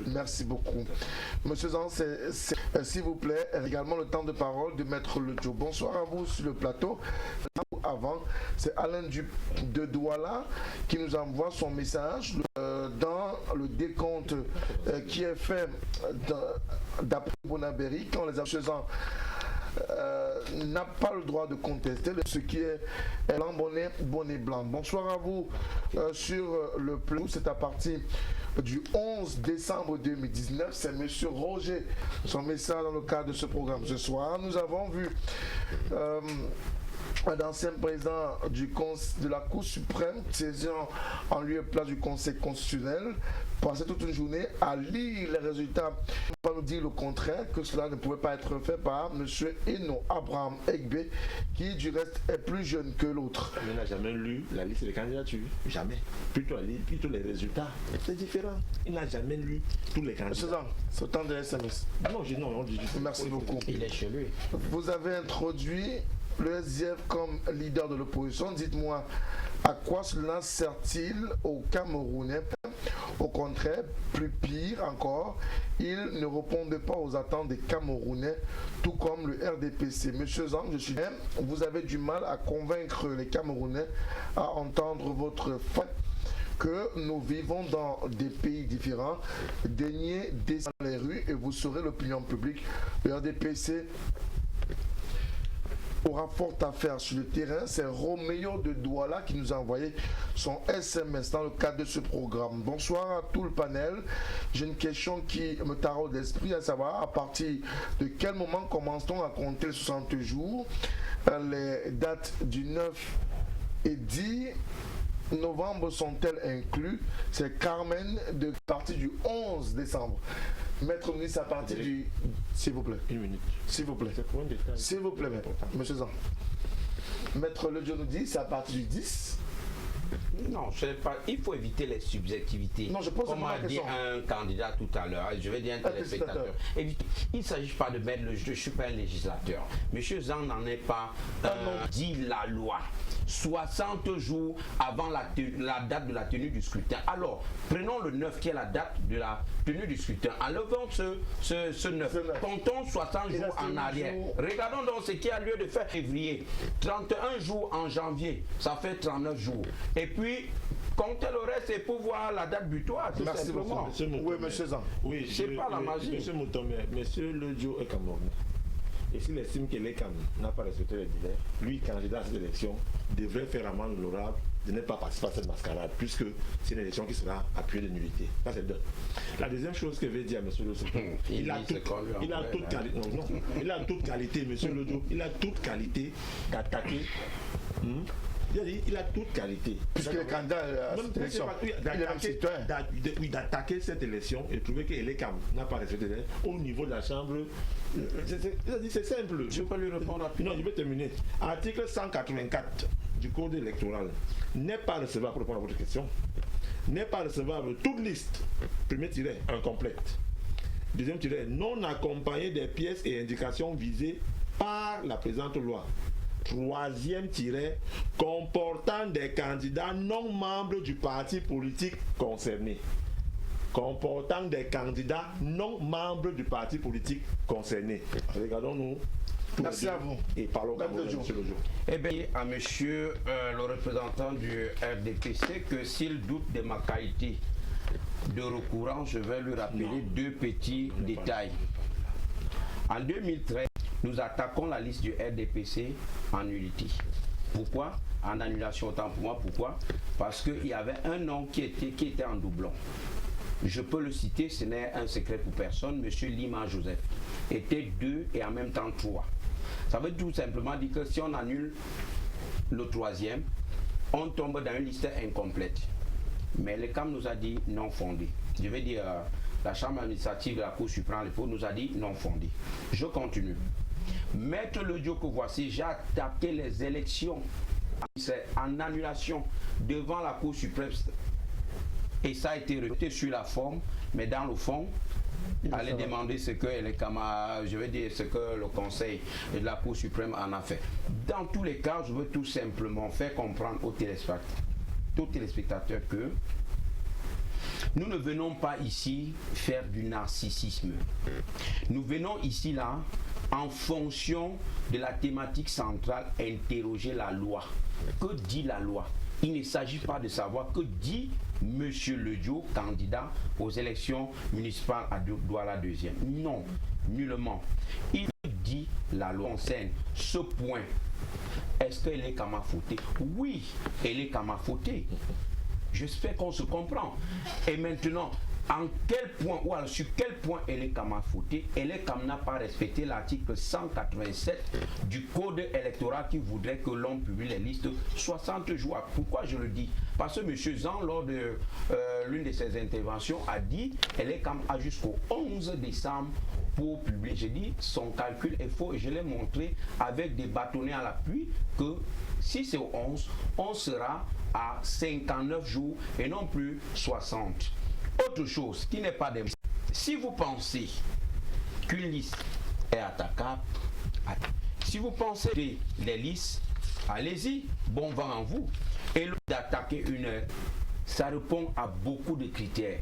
Merci beaucoup. Monsieur Zan, s'il vous plaît, également le temps de parole de Maître Lejo. Bonsoir à vous sur le plateau. avant. C'est Alain de Douala qui nous envoie son message dans le décompte qui est fait d'après Bonaberry quand les accusants n'a pas le droit de contester ce qui est blanc, bonnet blanc. Bonsoir à vous sur le plan. C'est à partir du 11 décembre 2019. C'est M. Roger, son message dans le cadre de ce programme. Ce soir, nous avons vu un ancien président de la Cour suprême, saisissant en lieu et place du Conseil constitutionnel, passer toute une journée à lire les résultats. On va nous dire le contraire, que cela ne pouvait pas être fait par M. Eno Abraham Egbe, qui du reste est plus jeune que l'autre. Il n'a jamais lu la liste des candidatures. Jamais. Plutôt les résultats. C'est différent. Il n'a jamais lu tous les candidats. C'est autant de SMS. Non, non, merci beaucoup. Il est chez lui. Vous avez introduit le SDF comme leader de l'opposition. Dites-moi, à quoi cela sert-il aux Camerounais? Au contraire, plus pire encore, ils ne répondent pas aux attentes des Camerounais, tout comme le RDPC. Monsieur Zang, je suis bien, vous avez du mal à convaincre les Camerounais à entendre votre fait que nous vivons dans des pays différents. Daignez descendre les rues et vous saurez l'opinion publique. Le RDPC aura fort à faire sur le terrain. C'est Roméo de Douala qui nous a envoyé son SMS dans le cadre de ce programme. Bonsoir à tout le panel. J'ai une question qui me taraude l'esprit, à savoir à partir de quel moment commence-t-on à compter les 60 jours? Les dates du 9 et 10 novembre sont-elles inclus? C'est Carmen de partir du 11 décembre. Maître ministre, à partir du... S'il vous plaît. Une minute. S'il vous plaît. S'il vous plaît, monsieur Zan. Maître Lejo nous dit, c'est à partir du 10. Non, pas, il faut éviter les subjectivités. Non, je pose comme a dit un candidat tout à l'heure, je vais dire un téléspectateur. Il ne s'agit pas de mettre le jeu, je ne suis pas un législateur. Monsieur Zan n'en est pas dit la loi. 60 jours avant la date de la tenue du scrutin. Alors, prenons le 9 qui est la date de la tenue du scrutin. Enlevons ce 9. Comptons 60 jours en arrière. Regardons donc ce qui a lieu de faire février. 31 jours en janvier, ça fait 39 jours. Et puis, comptez le reste et pour voir la date butoir. Merci beaucoup. Oui, monsieur Zan. Oui, c'est pas la magie. Monsieur Moutomé, monsieur Lejo est Camerounais. Et s'il estime que l'ECAM n'a pas respecté les délais, lui, candidat à cette élection, devrait faire amende honorable de ne pas participer à cette mascarade, puisque c'est une élection qui sera appuyée de nullité. Ça, c'est deux. La deuxième chose que je vais dire à M. Lejo, il a toute qualité. Non, il a toute qualité, M. Lejo, il a toute qualité d'attaquer. Il a toute qualité. Puisque le candidat à cette élection, d'attaquer cette élection et trouver que l'ECAM n'a pas respecté au niveau de la Chambre. C'est simple. Je peux lui répondre rapidement. Non, je vais terminer. Article 184 du Code électoral n'est pas recevable, pour répondre à votre question, n'est pas recevable toute liste, premier tiret, incomplète. Deuxième tiret, non accompagné des pièces et indications visées par la présente loi. Troisième tiret, comportant des candidats non membres du parti politique concerné. Comportant des candidats non membres du parti politique concerné. Regardons-nous. Merci à vous. Et parlons à M. Lejo. Eh bien, à monsieur le représentant du RDPC, que s'il doute de ma qualité de recourant, je vais lui rappeler deux petits détails. En 2013, nous attaquons la liste du RDPC en nullité. Pourquoi? En annulation, autant pour moi. Pourquoi? Parce qu'il y avait un nom qui était en doublon. Je peux le citer, ce n'est un secret pour personne. Monsieur Lima Joseph était 2 et en même temps 3. Ça veut tout simplement dire que si on annule le troisième, on tombe dans une liste incomplète. Mais le CAM nous a dit non fondé. Je vais dire, la Chambre administrative de la Cour suprême nous a dit non fondé. Je continue. Maître Lejo que voici, j'ai attaqué les élections en annulation devant la Cour suprême. Et ça a été rejeté sur la forme, mais dans le fond, allez demander ce que les camarades, je veux dire ce que le Conseil de la Cour suprême en a fait. Dans tous les cas, je veux tout simplement faire comprendre aux téléspectateurs que nous ne venons pas ici faire du narcissisme. Nous venons ici là en fonction de la thématique centrale, interroger la loi. Que dit la loi? Il ne s'agit pas de savoir que dit M. Ledio, candidat aux élections municipales à Douala 2e. Non, nullement. Il dit la loi concerne ce point. Est-ce qu'elle est camafotée? Oui, elle est camafotée. J'espère qu'on se comprend. Et maintenant, en quel point ou alors sur quel point elle est camafotée? Elle est comme n'a pas respecté l'article 187 du code électoral qui voudrait que l'on publie les listes 60 jours. Pourquoi je le dis? Parce que M. Zan, lors de l'une de ses interventions, a dit qu'elle est comme jusqu'au 11 décembre pour publier. J'ai dit son calcul est faux et je l'ai montré avec des bâtonnets à l'appui que si c'est au 11, on sera à 59 jours et non plus 60. Autre chose qui n'est pas des... Si vous pensez qu'une liste est attaquable, si vous pensez que les listes, allez-y, bon vent en vous. Et d'attaquer une, ça répond à beaucoup de critères.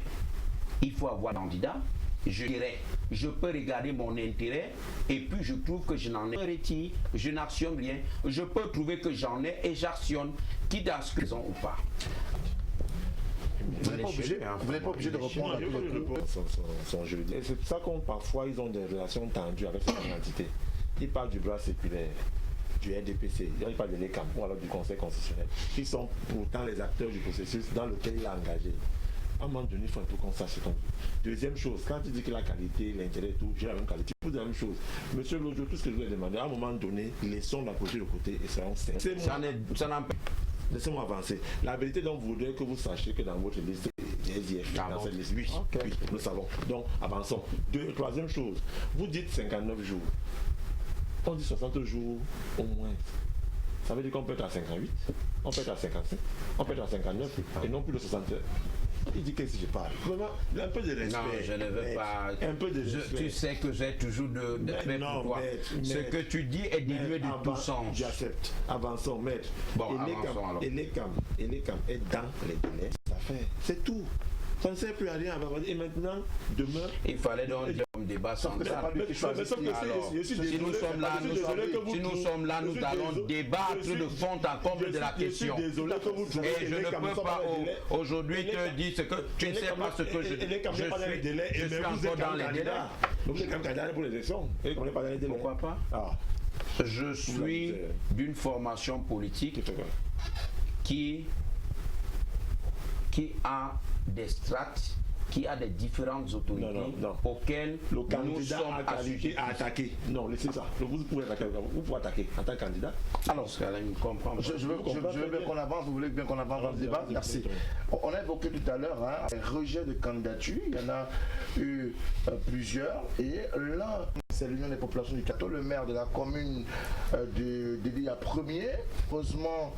Il faut avoir un candidat. Je dirais, je peux regarder mon intérêt et puis je trouve que je n'en ai pas, je n'actionne rien. Je peux trouver que j'en ai et j'actionne, quitte à ce qu'ils ont ou pas. Vous n'êtes pas obligé de répondre à son juridique. Et c'est pour ça qu'on parfois ils ont des relations tendues avec cette identité. Ils parlent du bras séculaire, du RDPC, ils parlent de l'ECAM ou alors du Conseil constitutionnel. Ils sont pourtant les acteurs du processus dans lequel il a engagé. À un moment donné, il faut un peu qu'on sache ce qu'on veut. Deuxième chose, quand tu dis que la qualité, l'intérêt, tout, j'ai la même qualité, vous dites la même chose. Monsieur Lojo, tout ce que je vous ai demandé, à un moment donné, laissons la côté de côté et soyons sains. Laissez-moi avancer. La vérité dont vous voudrez que vous sachiez que dans votre liste, il y a SDF dans cette liste. Oui, okay. Oui, nous savons. Donc, avançons. Troisième chose, vous dites 59 jours. On dit 60 jours au moins. Ça veut dire qu'on peut être à 58, on peut être à 55, on peut être à 59 et non plus de 60 heures. Il dit qu'est-ce que je parle? Vraiment, un peu de respect. Non, je ne veux pas. Un peu de respect. Tu sais que j'ai toujours de respect pour toi. Ce que tu dis est dénué de tout sens. J'accepte. Avançons, maître. Bon, avançons alors. Et l'ECAM est dans les délais. Ça fait. C'est tout. Ça ne sert plus à rien. Et maintenant, demain... Il fallait donc un débat central. Si nous sommes là, nous allons débattre de fond en comble de la question. Et je ne peux pas aujourd'hui te dire ce que tu ne sais pas ce que je suis encore dans les délais. Donc, c'est quand même candidat pour les élections. Pourquoi pas? Je suis d'une formation politique qui a des strates, qui a des différentes autorités auxquelles le candidat a attaqué. Non, laissez ça. Vous pouvez attaquer en tant que candidat. Alors, je veux bien qu'on avance, vous voulez bien qu'on avance dans le débat? Merci. On a évoqué tout à l'heure un rejet de candidature. Il y en a eu plusieurs. Et l'un, c'est l'Union des populations du Cateau, le maire de la commune de Délia 1er. Heureusement,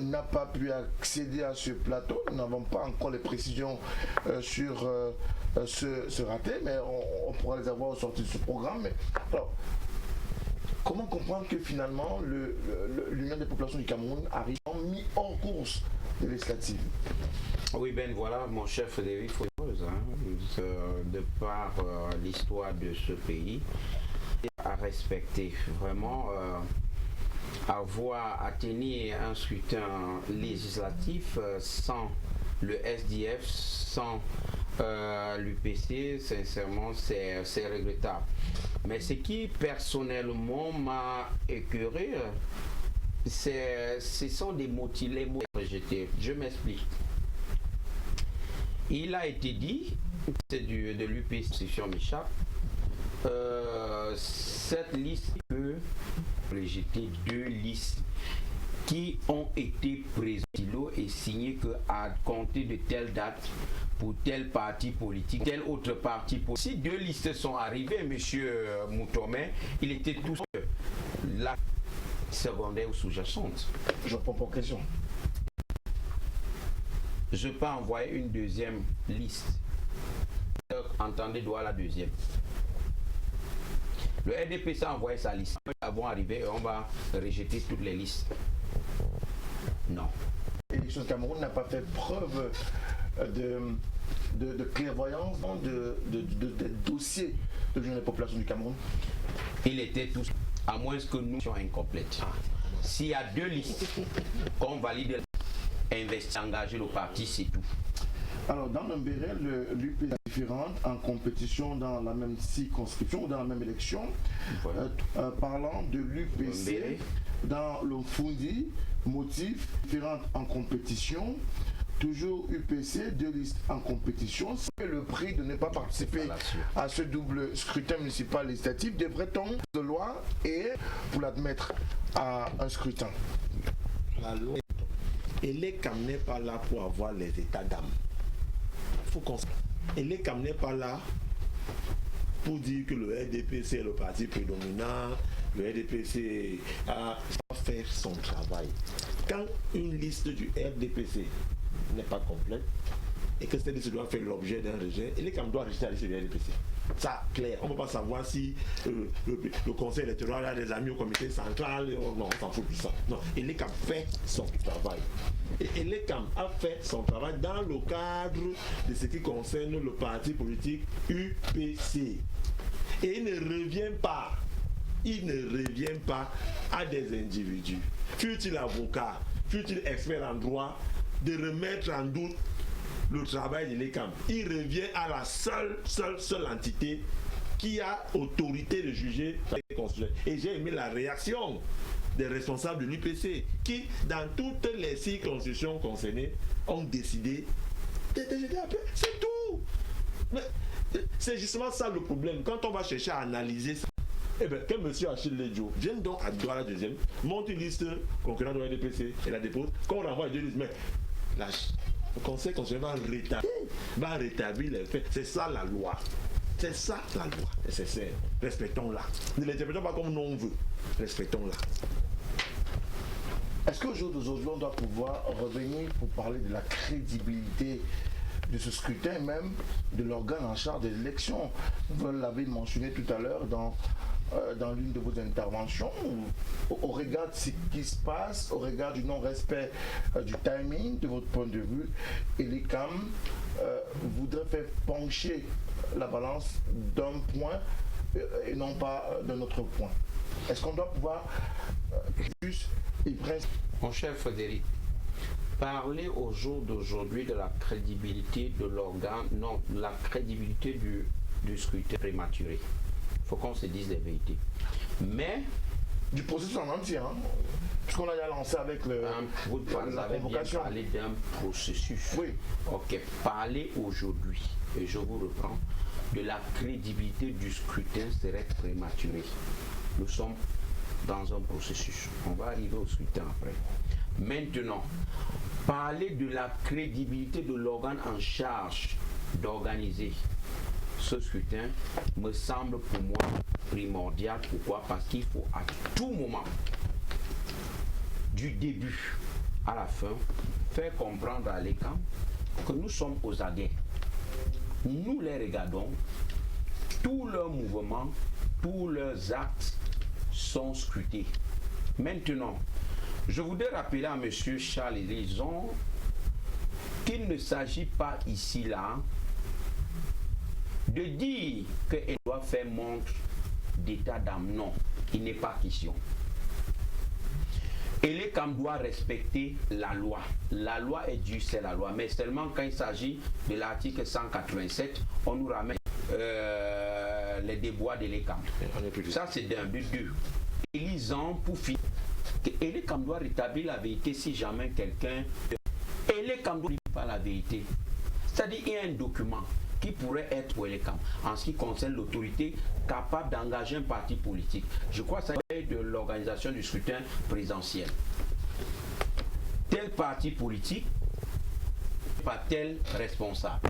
n'a pas pu accéder à ce plateau. Nous n'avons pas encore les précisions sur ce raté, mais on pourra les avoir au sorti de ce programme. Mais, alors, comment comprendre que finalement l'Union des populations du Cameroun arrive mis hors course des législatives? Oui, ben voilà, mon cher Frédéric Fouillose, de par l'histoire de ce pays, à respecter vraiment, avoir à tenir un scrutin législatif sans le SDF, sans l'UPC, sincèrement, c'est regrettable. Mais ce qui personnellement m'a écœuré, ce sont des mots, les mots rejetés. Je m'explique. Il a été dit, c'est de l'UPC, si on m'échappe, cette liste peut rejeter 2 listes qui ont été présentées et signées qu'à compter de telle date pour tel parti politique, tel autre parti politique. Si 2 listes sont arrivées, M. Moutomé, il était tout la secondaire ou sous-jacente. Je reprends pour question. Je peux envoyer une deuxième liste. Entendez, doit la deuxième. Le RDPC a envoyé sa liste. Nous avons arrivé et on va rejeter toutes les listes. Non. L'élection du Cameroun n'a pas fait preuve de clairvoyance dans des dossiers de l'Union des populations du Cameroun. Il était tout, à moins que nous soyons incomplètes. S'il y a 2 listes qu'on valide, investir, engager le parti, c'est tout. Alors, dans Mbéré, l'UP est différente en compétition dans la même circonscription ou dans la même élection. Voilà. Parlant de l'UPC, dans le Fundi, motif différent en compétition. Toujours UPC, 2 listes en compétition. C'est le prix de ne pas participer à ce double scrutin municipal législatif. Devrait-on de loi et pour l'admettre à un scrutin? La loi, elle est quand même pas là pour avoir les états d'âme. Faut qu'on... Elle est quand même pas là pour dire que le RDPC est le parti prédominant, le RDPC a fait son travail. Quand une liste du RDPC n'est pas complète et que cette liste doit faire l'objet d'un rejet, elle est quand même doit rejeter la liste du RDPC. Ça, clair. On ne peut pas savoir si le conseil électoral a des amis au comité central. Non, on s'en fout de ça. Non, elle est quand même fait son travail. Et elle est quand même a fait son travail dans le cadre de ce qui concerne le parti politique UPC. Et il ne revient pas à des individus, fut-il avocat, fut-il expert en droit, de remettre en doute le travail de l'ECAM. Il revient à la seule entité qui a autorité de juger les constitutionnels. Et j'ai aimé la réaction des responsables de l'UPC qui, dans toutes les circonscriptions concernées, ont décidé de jeter la paix. C'est tout. Mais c'est justement ça le problème. Quand on va chercher à analyser ça, eh bien, que M. Achille Ledjo vienne donc à droite la deuxième, monte une liste concurrente de la DPC et la dépose, qu'on renvoie à 2 listes. Mais le Conseil constitutionnel va rétablir les faits. C'est ça la loi. C'est ça la loi nécessaire. Respectons-la. Ne l'interprétons pas comme nous on veut. Respectons-la. Est-ce qu'au jour d'aujourd'hui, on doit pouvoir revenir pour parler de la crédibilité de ce scrutin, même de l'organe en charge de l'élection? Vous l'avez mentionné tout à l'heure dans l'une de vos interventions, au regard de ce qui se passe, au regard du non-respect du timing, de votre point de vue, et l'ECAM voudrait faire pencher la balance d'un point et non pas d'un autre point. Est-ce qu'on doit pouvoir plus y prendre? Mon cher Frédéric, parler au jour d'aujourd'hui de la crédibilité de l'organe, non, la crédibilité du scrutin prématuré. Il faut qu'on se dise les vérités. Mais du processus en entier, hein, puisqu'on a déjà lancé avec vous avez bien parlé d'un processus. Oui. Ok, parler aujourd'hui, et je vous reprends, de la crédibilité du scrutin serait prématuré. Nous sommes dans un processus. On va arriver au scrutin après. Maintenant, parler de la crédibilité de l'organe en charge d'organiser ce scrutin me semble pour moi primordial. Pourquoi? Parce qu'il faut à tout moment, du début à la fin, faire comprendre à l'ECAM que nous sommes aux aguets. Nous les regardons, tous leurs mouvements, tous leurs actes sont scrutés. Maintenant, je voudrais rappeler à M. Charles Lison qu'il ne s'agit pas ici là de dire qu'elle doit faire montre d'état d'âme. Non, il n'est pas question. Et l'ECAM doit respecter la loi. La loi est due, c'est la loi. Mais seulement quand il s'agit de l'article 187, on nous ramène les déboires de l'ECAM. Ça, c'est d'un but dur. Élisant pour finir. Et l'ECAM doit rétablir la vérité si jamais quelqu'un... Et l'ECAM doit dire pas la vérité. C'est-à-dire qu'il y a un document qui pourrait être pour l'ECAM en ce qui concerne l'autorité capable d'engager un parti politique. Je crois que ça est de l'organisation du scrutin présidentiel. Tel parti politique, pas tel responsable.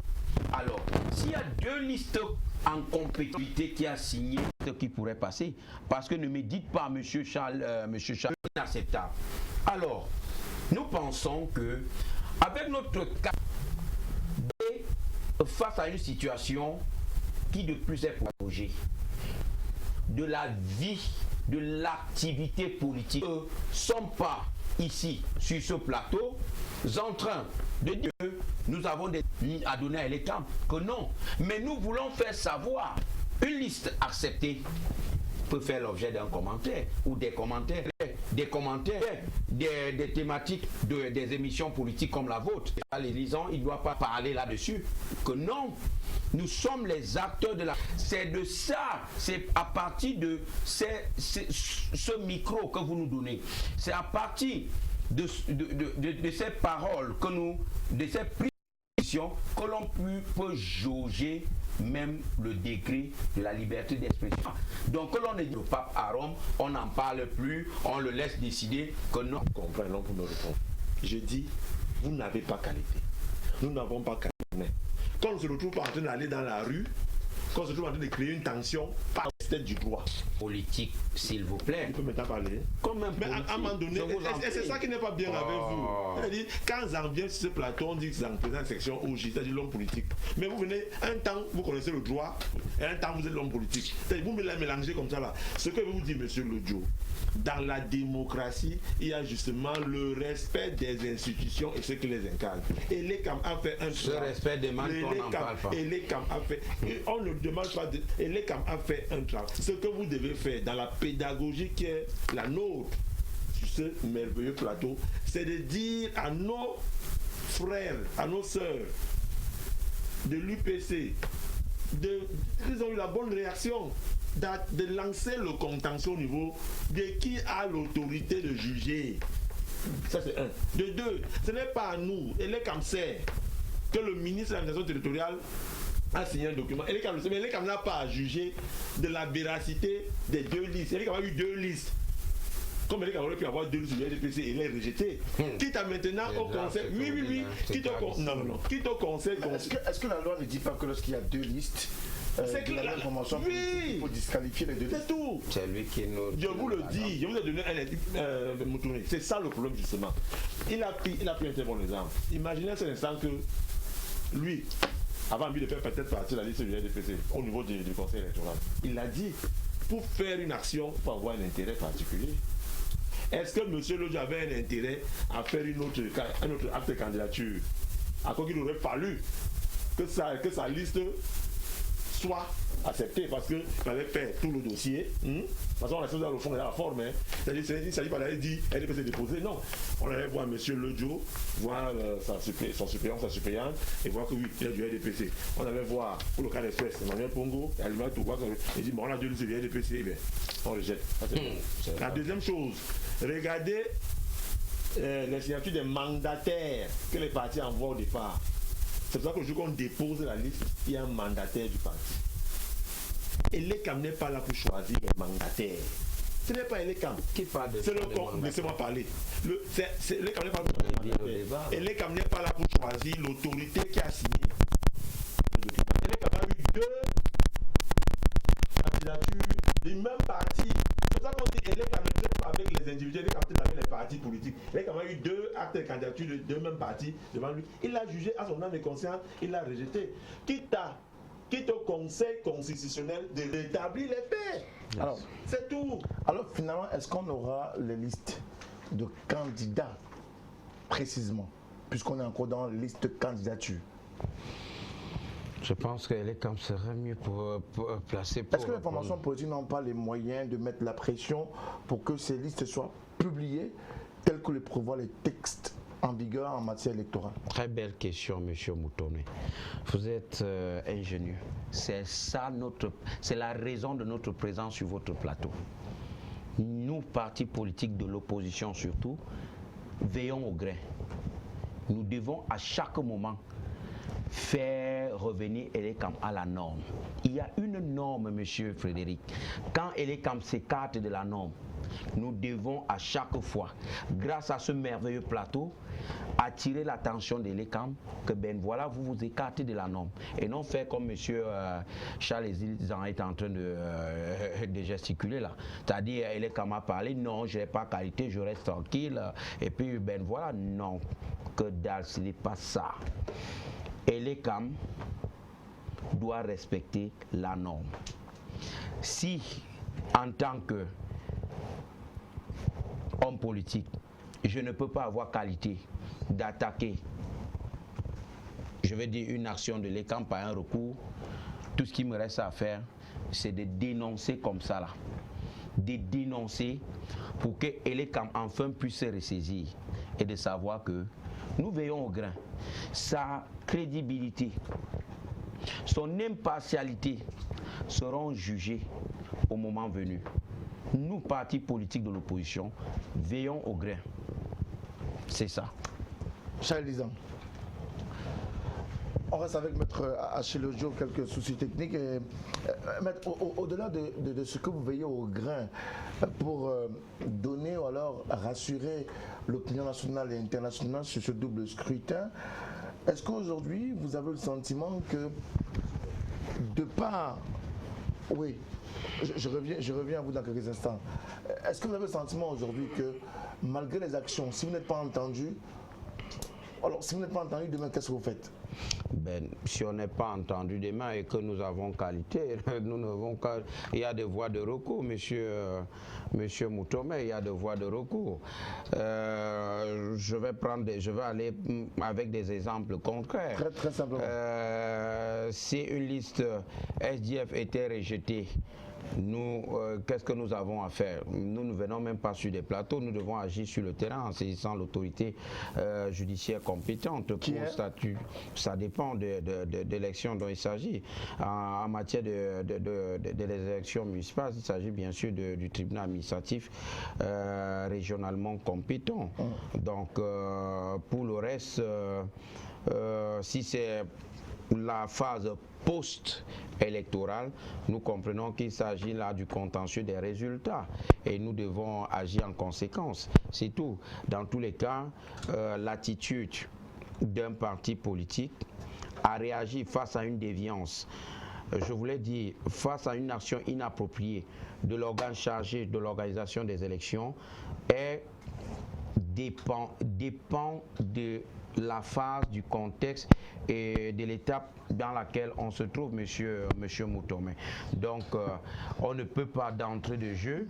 Alors, s'il y a 2 listes en compétitivité qui a signé ce qui pourrait passer, parce que ne me dites pas, M. Charles, inacceptable. Alors, nous pensons que, avec notre cas, face à une situation qui de plus est prolongée, de la vie, de l'activité politique, nous ne sommes pas ici, sur ce plateau, en train de dire que nous avons des lignes à donner à l'État, que non. Mais nous voulons faire savoir une liste acceptée peut faire l'objet d'un commentaire ou des commentaires, des thématiques des émissions politiques comme la vôtre. Les lisants, il ne doit pas parler là-dessus. Que non, nous sommes les acteurs de la... C'est de ça, c'est à partir de ce micro que vous nous donnez. C'est à partir de ces paroles que nous, de ces prises que l'on peut jauger même le degré de la liberté d'expression. Donc que l'on est le pape à Rome, on n'en parle plus, on le laisse décider que non. Comprenons pour me répondre. Je dis, vous n'avez pas qualité. Nous n'avons pas qualité. Quand on se retrouve pas en train d'aller dans la rue, quand on se retrouve en train de créer une tension, par la du droit. Politique, s'il vous plaît. Il peut maintenant parler. Comme un mais à un moment donné, et c'est ça qui n'est pas bien avec vous. C'est-à-dire, quand j'en viens sur ce plateau, on dit que c'est en présent section OJ, c'est-à-dire l'homme politique. Mais vous venez, un temps, vous connaissez le droit, et un temps, vous êtes l'homme politique. C'est-à-dire, vous me la mélangez comme ça là. Ce que je vous dis, monsieur Lodjo, dans la démocratie, il y a justement le respect des institutions et ceux qui les incarnent. Et les CAM a fait un ce respect demande qu'on n'en parle pas. Et les CAM a fait, et on ne demande pas de, et les CAM a fait un travail. Ce que vous devez faire dans la pédagogie qui est la nôtre sur ce merveilleux plateau, c'est de dire à nos frères, à nos sœurs de l'UPC, ils ont eu la bonne réaction de lancer le contentieux au niveau de qui a l'autorité de juger. Ça c'est un. De deux, ce n'est pas à nous, et les CAMSER, que le ministre de l'administration territoriale a signé un document. Et les CAM n'a pas à juger de la véracité des deux listes. Et les CAM a eu deux listes. Comme les CAM aurait pu avoir deux listes du RDPC et les rejeter. Quitte à maintenant au conseil. Oui. Quitte au conseil. Est-ce que la loi ne dit pas que lorsqu'il y a deux listes, c'est que la information il faut disqualifier les deux listes? C'est tout. C'est lui qui nous... Je vous le dis, je vous ai donné un Moutouni. C'est ça le problème justement. Il a pris un très bon exemple. Imaginez cet instant que lui, avant lui de faire peut-être partie de la liste du RDPC au niveau du conseil électoral, il a dit, pour faire une action, il faut avoir un intérêt particulier. Est-ce que M. Lodjo avait un intérêt à faire un autre acte de candidature? À quoi qu'il aurait fallu que sa liste soit acceptée, parce qu'il fallait faire tout le dossier. De toute façon, on a fait dans le fond et dans la forme. C'est-à-dire, il ne s'agit pas d'aller dire RDPC déposé. Non. On allait voir M. Lodjo, voir son suppléant, sa suppléante, et voir que oui, il y a du RDPC. On allait voir, pour le cas d'espèce, Emmanuel Pongo, et Alima Touba, il dit, bon, on a deux listes du RDPC, bien, on rejette. La deuxième chose, regardez les signatures des mandataires que les partis envoient au départ. C'est pour ça que le jour qu'on dépose la liste, il y a un mandataire du parti. Et l'ECAM n'est pas là pour choisir les mandataires. Ce n'est pas l'ECAM. Qui parle de ça? Laissez-moi parler. L'ECAM n'est pas là pour choisir les mandataires. Et l'ECAM n'est pas là pour choisir l'autorité qui a signé le document. Et l'ECAM a eu deux candidatures du même parti. C'est pour ça qu'on dit l'ECAM ne traite pas avec les individus, l'ECAM traite avec les partis politiques. L'ECAM a eu deux actes de candidature de deux mêmes partis devant lui. Il l'a jugé à son âme et conscience, il l'a rejeté. Quitte au Conseil constitutionnel de rétablir les faits. Alors, c'est tout. Alors finalement, est-ce qu'on aura les listes de candidats précisément, puisqu'on est encore dans la liste de candidature? Je pense que les camps seraient mieux pour placer. Est-ce que les formations politiques n'ont pas les moyens de mettre la pression pour que ces listes soient publiées telles que le prévoient les textes en vigueur en matière électorale? Très belle question, monsieur Moutoné. Vous êtes ingénieux. C'est ça c'est la raison de notre présence sur votre plateau. Nous, partis politiques de l'opposition surtout, veillons au grain. Nous devons à chaque moment faire revenir Elecam à la norme. Il y a une norme, monsieur Frédéric. Quand Elecam s'écarte de la norme, nous devons à chaque fois, grâce à ce merveilleux plateau, attirer l'attention de l'ECAM que ben voilà, vous vous écartez de la norme. Et non faire comme monsieur Charles Ezilzan est en train de gesticuler là. C'est-à-dire, l'ECAM a parlé, non, je n'ai pas qualité, je reste tranquille. Et puis, ben voilà, non, que dalle, ce n'est pas ça. Et l'ECAM doit respecter la norme. Si, en tant que homme politique, je ne peux pas avoir qualité d'attaquer, je vais dire, une action de l'ECAM par un recours, tout ce qui me reste à faire, c'est de dénoncer comme ça là. de dénoncer pour que Elekam enfin puisse se ressaisir et de savoir que nous veillons au grain. Sa crédibilité, son impartialité seront jugées au moment venu. Nous, partis politiques de l'opposition, veillons au grain. C'est ça. Charles Lizan. On reste avec Maître Achille Ojo, quelques soucis techniques. Maître, au-delà de ce que vous veillez au grain, pour donner ou alors rassurer l'opinion nationale et internationale sur ce double scrutin, est-ce qu'aujourd'hui vous avez le sentiment que de part, oui, je reviens à vous dans quelques instants, est-ce que vous avez le sentiment aujourd'hui que malgré les actions, si vous n'êtes pas entendu, alors si vous n'êtes pas entendu demain, qu'est-ce que vous faites? Ben, si on n'est pas entendu demain et que nous avons qualité, nous n'avons qu'à... Il y a des voies de recours, monsieur Moutomé, il y a des voies de recours. Je vais aller avec des exemples concrets. Très, très simplement. Si une liste SDF était rejetée, nous, qu'est-ce que nous avons à faire? Nous ne venons même pas sur des plateaux, nous devons agir sur le terrain en saisissant l'autorité judiciaire compétente pour statut. Ça dépend de l'élection dont il s'agit. En matière des élections municipales, il s'agit bien sûr du tribunal administratif régionalement compétent. Donc, pour le reste, si c'est la phase post-électorale, nous comprenons qu'il s'agit là du contentieux des résultats et nous devons agir en conséquence. C'est tout. Dans tous les cas, l'attitude d'un parti politique à réagir face à une déviance, je voulais dire, face à une action inappropriée de l'organe chargé de l'organisation des élections, dépend de la phase, du contexte et de l'étape dans laquelle on se trouve, monsieur Moutomé. Donc, on ne peut pas d'entrée de jeu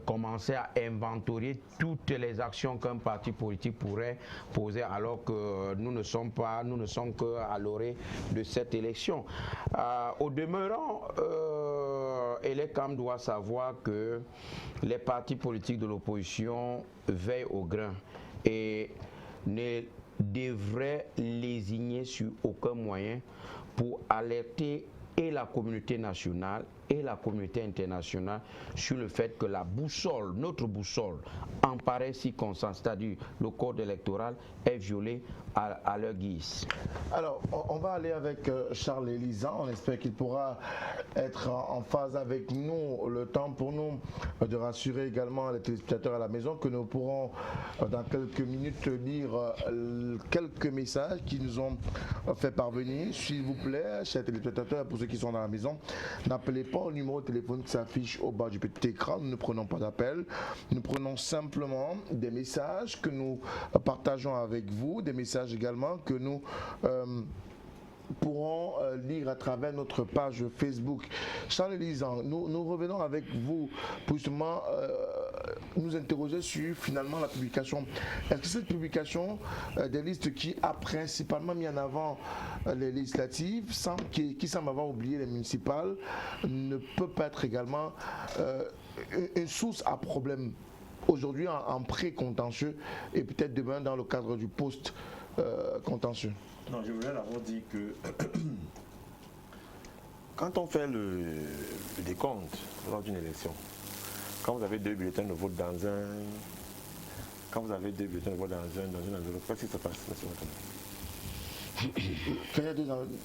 commencer à inventorier toutes les actions qu'un parti politique pourrait poser alors que nous ne sommes qu'à l'orée de cette élection. Au demeurant, Elekam doit savoir que les partis politiques de l'opposition veillent au grain et ne devrait lésigner sur aucun moyen pour alerter et la communauté nationale et la communauté internationale sur le fait que la boussole, notre boussole, en pareille circonstance, c'est-à-dire le code électoral, est violé à leur guise. Alors, on va aller avec Charles Lizan. On espère qu'il pourra être en phase avec nous. Le temps pour nous de rassurer également les téléspectateurs à la maison que nous pourrons dans quelques minutes lire quelques messages qui nous ont fait parvenir. S'il vous plaît, chers téléspectateurs, pour ceux qui sont dans la maison, n'appelez pas au numéro de téléphone qui s'affiche au bas du petit écran. Nous ne prenons pas d'appel. Nous prenons simplement des messages que nous partageons avec vous, des messages également que nous pourrons lire à travers notre page Facebook. Charles Lizan, nous revenons avec vous pour justement nous interroger sur finalement la publication. Est-ce que cette publication des listes qui a principalement mis en avant les législatives, qui semble avoir oublié les municipales, ne peut pas être également une source à problème aujourd'hui en pré-contentieux et peut-être demain dans le cadre du post-contentieux? Non, je voulais d'abord dire que quand on fait le décompte lors d'une élection, quand vous avez deux bulletins de vote dans un, quand vous avez deux bulletins de vote dans une enveloppe, qu'est-ce qui se passe, monsieur Moutone?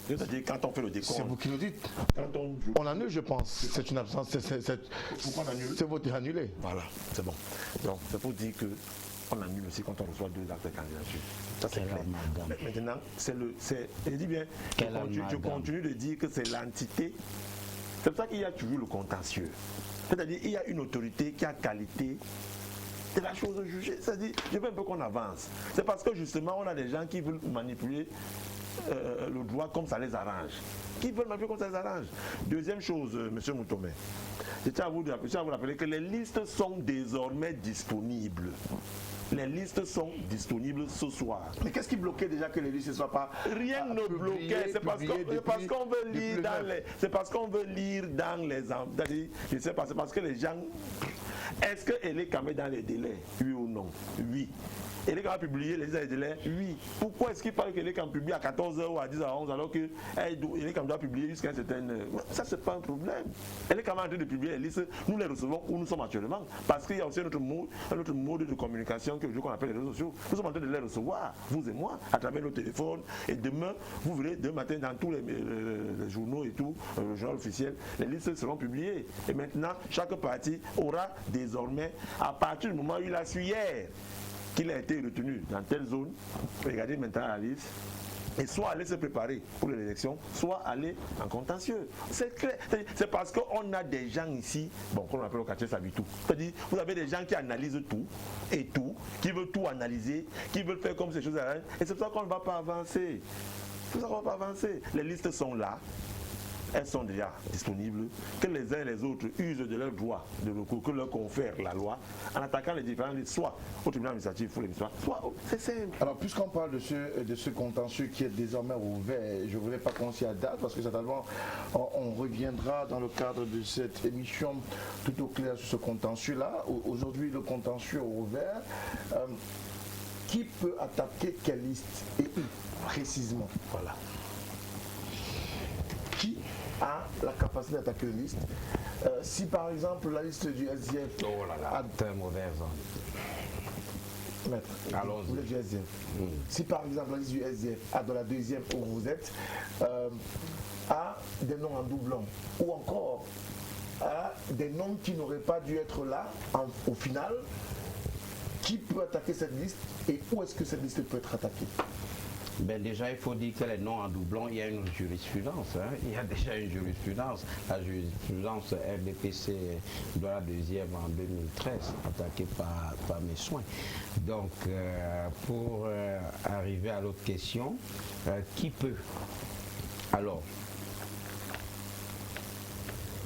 C'est-à-dire quand on fait le décompte. C'est vous qui nous dites. On annule, je pense. C'est une absence. Pourquoi on annule? C'est voté annulé. Voilà, c'est bon. Donc c'est pour dire que on annule aussi quand on reçoit deux actes de candidature. Ça c'est clair. Maintenant, je dis bien, je continue de dire que c'est l'entité. C'est pour ça qu'il y a toujours le contentieux. C'est-à-dire qu'il y a une autorité qui a qualité de la chose jugée. C'est-à-dire, je veux un peu qu'on avance. C'est parce que justement, on a des gens qui veulent manipuler le droit comme ça les arrange. Qui veulent manipuler comme ça les arrange. Deuxième chose, monsieur Moutomé, Je tiens à vous rappeler que les listes sont désormais disponibles. Les listes sont disponibles ce soir. Mais qu'est-ce qui bloquait déjà que les listes ne soient pas Rien ne bloquait, c'est parce qu'on veut lire dans les... C'est parce qu'on veut lire dans les... Je sais pas, c'est parce que les gens... Est-ce qu'elle est quand même dans les délais? Oui ou non? Oui. Elle est quand même publiée les délais? Oui. Pourquoi est-ce qu'il parle qu'elle est quand même publiée à 14h ou à 10h à 11 alors qu'elle est quand même publiée jusqu'à une certaine... Ça, c'est pas un problème. Elle est quand même en train de publier les listes. Nous les recevons où nous sommes actuellement. Parce qu'il y a aussi un autre mode de communication qu'on appelle les réseaux sociaux. Nous sommes en train de les recevoir, vous et moi, à travers nos téléphones. Et demain, vous verrez, demain matin, dans tous les journaux et tout, le journal officiel, les listes seront publiées. Et maintenant, chaque parti aura désormais, à partir du moment où il a su hier, qu'il a été retenu dans telle zone, regardez maintenant la liste, et soit aller se préparer pour l'élection, soit aller en contentieux. C'est clair. C'est parce qu'on a des gens ici, bon, qu'on appelle au quartier Sabitou. C'est-à-dire, vous avez des gens qui analysent tout, et tout, qui veulent tout analyser, qui veulent faire comme ces choses, et c'est pour ça qu'on ne va pas avancer. C'est pour ça qu'on ne va pas avancer. Les listes sont là. Elles sont déjà disponibles, que les uns et les autres usent de leurs droits de recours que leur confère la loi en attaquant les différents listes, soit au tribunal administratif ou l'administration, soit c'est simple. Alors, puisqu'on parle de ce contentieux qui est désormais ouvert, je ne voulais pas qu'on s'y adapte parce que certainement on reviendra dans le cadre de cette émission tout au clair sur ce contentieux-là. Aujourd'hui, le contentieux est ouvert. Qui peut attaquer quelle liste et où précisément? Voilà. Qui a la capacité d'attaquer une liste? Si par exemple la liste du SDF... Oh là là, c'est un mauvais exemple. Maître, allons-y. Vous êtes du SDF. Si par exemple la liste du SDF, dans la deuxième où vous êtes, a des noms en doublon, ou encore a des noms qui n'auraient pas dû être là au final, qui peut attaquer cette liste et où est-ce que cette liste peut être attaquée? Ben déjà, il faut dire que les noms en doublon, il y a une jurisprudence. Il y a déjà une jurisprudence. La jurisprudence RDPC de la deuxième en 2013, attaquée par mes soins. Donc, pour arriver à l'autre question, qui peut? Alors,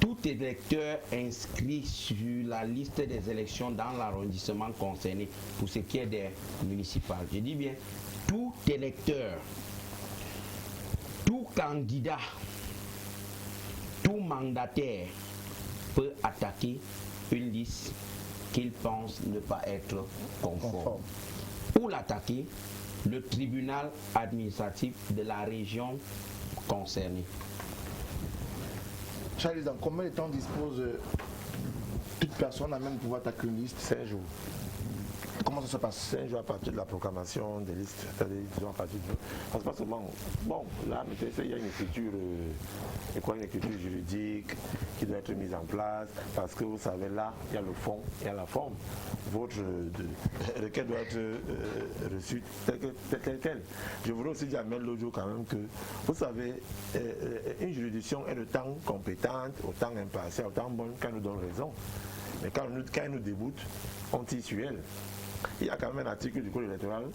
tout électeur inscrit sur la liste des élections dans l'arrondissement concerné, pour ce qui est des municipales, je dis bien, tout électeur, tout candidat, tout mandataire peut attaquer une liste qu'il pense ne pas être conforme. Pour l'attaquer, le tribunal administratif de la région concernée. Charles, dans combien de temps dispose toute personne à même pouvoir attaquer une liste? 5 jours. Comment ça se passe? 5 jours à partir de la proclamation des listes, c'est-à-dire disons à partir de... Parce que pas seulement... Bon, là, il y a une écriture, une écriture juridique qui doit être mise en place, parce que vous savez, là, il y a le fond, il y a la forme. Votre requête doit être reçue tel quel. Je voudrais aussi dire à Mel l'autre jour quand même que, vous savez, une juridiction est autant compétente, autant impartiale, autant bonne qu'elle nous donne raison. Mais quand elle nous déboute, on tire sur elle. Il y a quand même un article du code électoral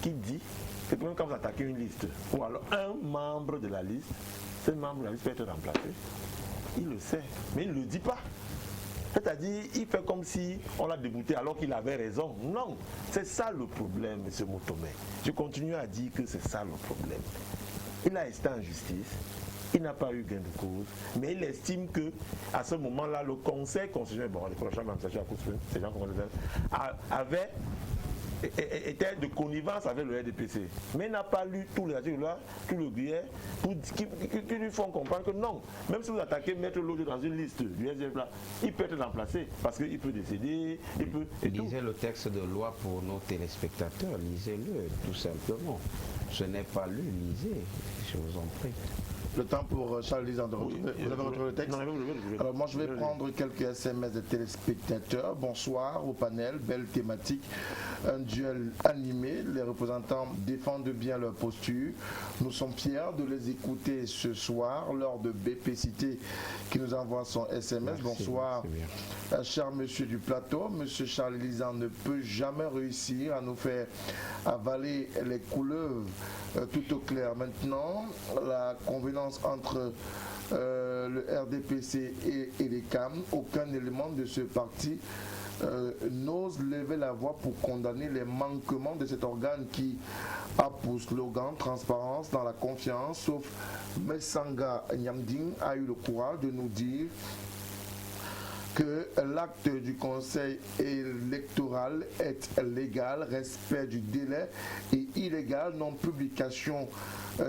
qui dit que même quand vous attaquez une liste, ou alors un membre de la liste, ce membre de la liste peut être remplacé. Il le sait, mais il ne le dit pas. C'est-à-dire, il fait comme si on l'a débouté alors qu'il avait raison. Non, c'est ça le problème, M. Moutomé. Je continue à dire que c'est ça le problème. Il a été en justice. Il n'a pas eu gain de cause, mais il estime que à ce moment-là, le Conseil constitutionnel, bon, le chambre d'administration à ces gens avait était de connivence avec le RDPC, mais il n'a pas lu tous les articles là, tout le billet, qui lui font comprendre que non, même si vous attaquez Maître Lodjo dans une liste du SDF là, il peut être remplacé parce qu'il peut décéder, il peut. Lisez le texte de loi pour nos téléspectateurs, lisez-le tout simplement. Je n'ai pas lu, lisez, je vous en prie. Le temps pour Charles Lisandre. Oui, vous avez retrouvé le texte? Non, alors moi je vais prendre quelques SMS de téléspectateurs. Bonsoir au panel, belle thématique, un duel animé. Les représentants défendent bien leur posture. Nous sommes fiers de les écouter ce soir lors de BPCité qui nous envoie son SMS. Merci, bonsoir cher monsieur du plateau. Monsieur Charles Lisandre ne peut jamais réussir à nous faire avaler les couleuvres tout au clair. Maintenant, la convenance alliance entre le RDPC et les CAM. Aucun élément de ce parti n'ose lever la voix pour condamner les manquements de cet organe qui a pour slogan transparence dans la confiance, sauf Messanga Nyamding a eu le courage de nous dire que l'acte du conseil électoral est légal, respect du délai et illégal, non-publication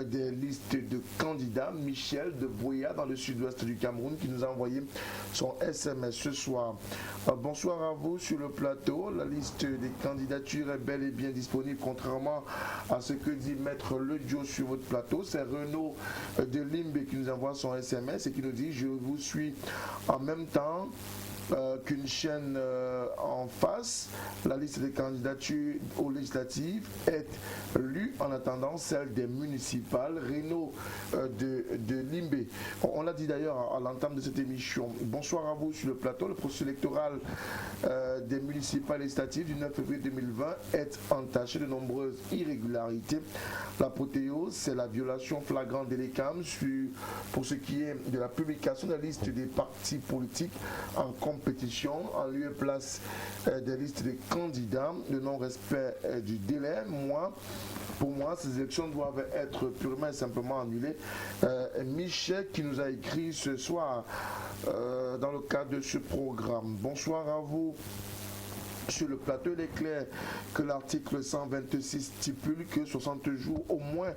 des listes de candidats. Michel de Bouya dans le sud-ouest du Cameroun qui nous a envoyé son SMS ce soir. Bonsoir à vous sur le plateau. La liste des candidatures est bel et bien disponible contrairement à ce que dit Maître Ledio sur votre plateau. C'est Renaud de Limbe qui nous envoie son SMS et qui nous dit « Je vous suis en même temps ». Qu'une chaîne en face, la liste des candidatures aux législatives est lue en attendant celle des municipales. Renaud de Limbe. On l'a dit d'ailleurs à l'entame de cette émission. Bonsoir à vous sur le plateau. Le processus électoral des municipales législatives du 9 février 2020 est entaché de nombreuses irrégularités. L'apothéose, c'est la violation flagrante des LECAM pour ce qui est de la publication de la liste des partis politiques en compétition en lieu et place des listes de candidats, le non-respect du délai. Pour moi, ces élections doivent être purement et simplement annulées. Michel qui nous a écrit ce soir dans le cadre de ce programme. Bonsoir à vous. Sur le plateau, il est clair que l'article 126 stipule que 60 jours au moins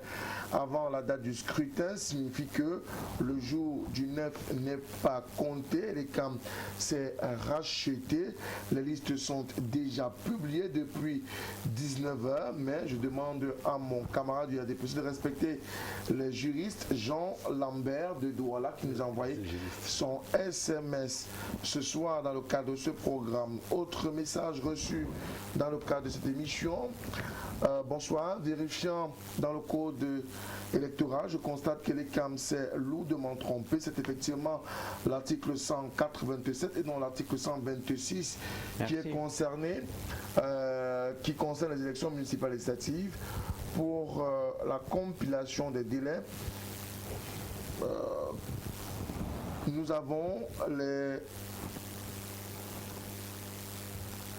avant la date du scrutin signifie que le jour du 9 n'est pas compté. Les CAM s'est racheté. Les listes sont déjà publiées depuis 19h, mais je demande à mon camarade du RDPC de respecter les juristes. Jean Lambert de Douala qui nous a envoyé son SMS ce soir dans le cadre de ce programme. Autre message reçu dans le cadre de cette émission. Bonsoir, vérifiant dans le code électoral, je constate que les CAM s'est lourdement trompé. C'est effectivement l'article 187 et non l'article 126 qui est concerné, qui concerne les élections municipales législatives. Pour la compilation des délais, nous avons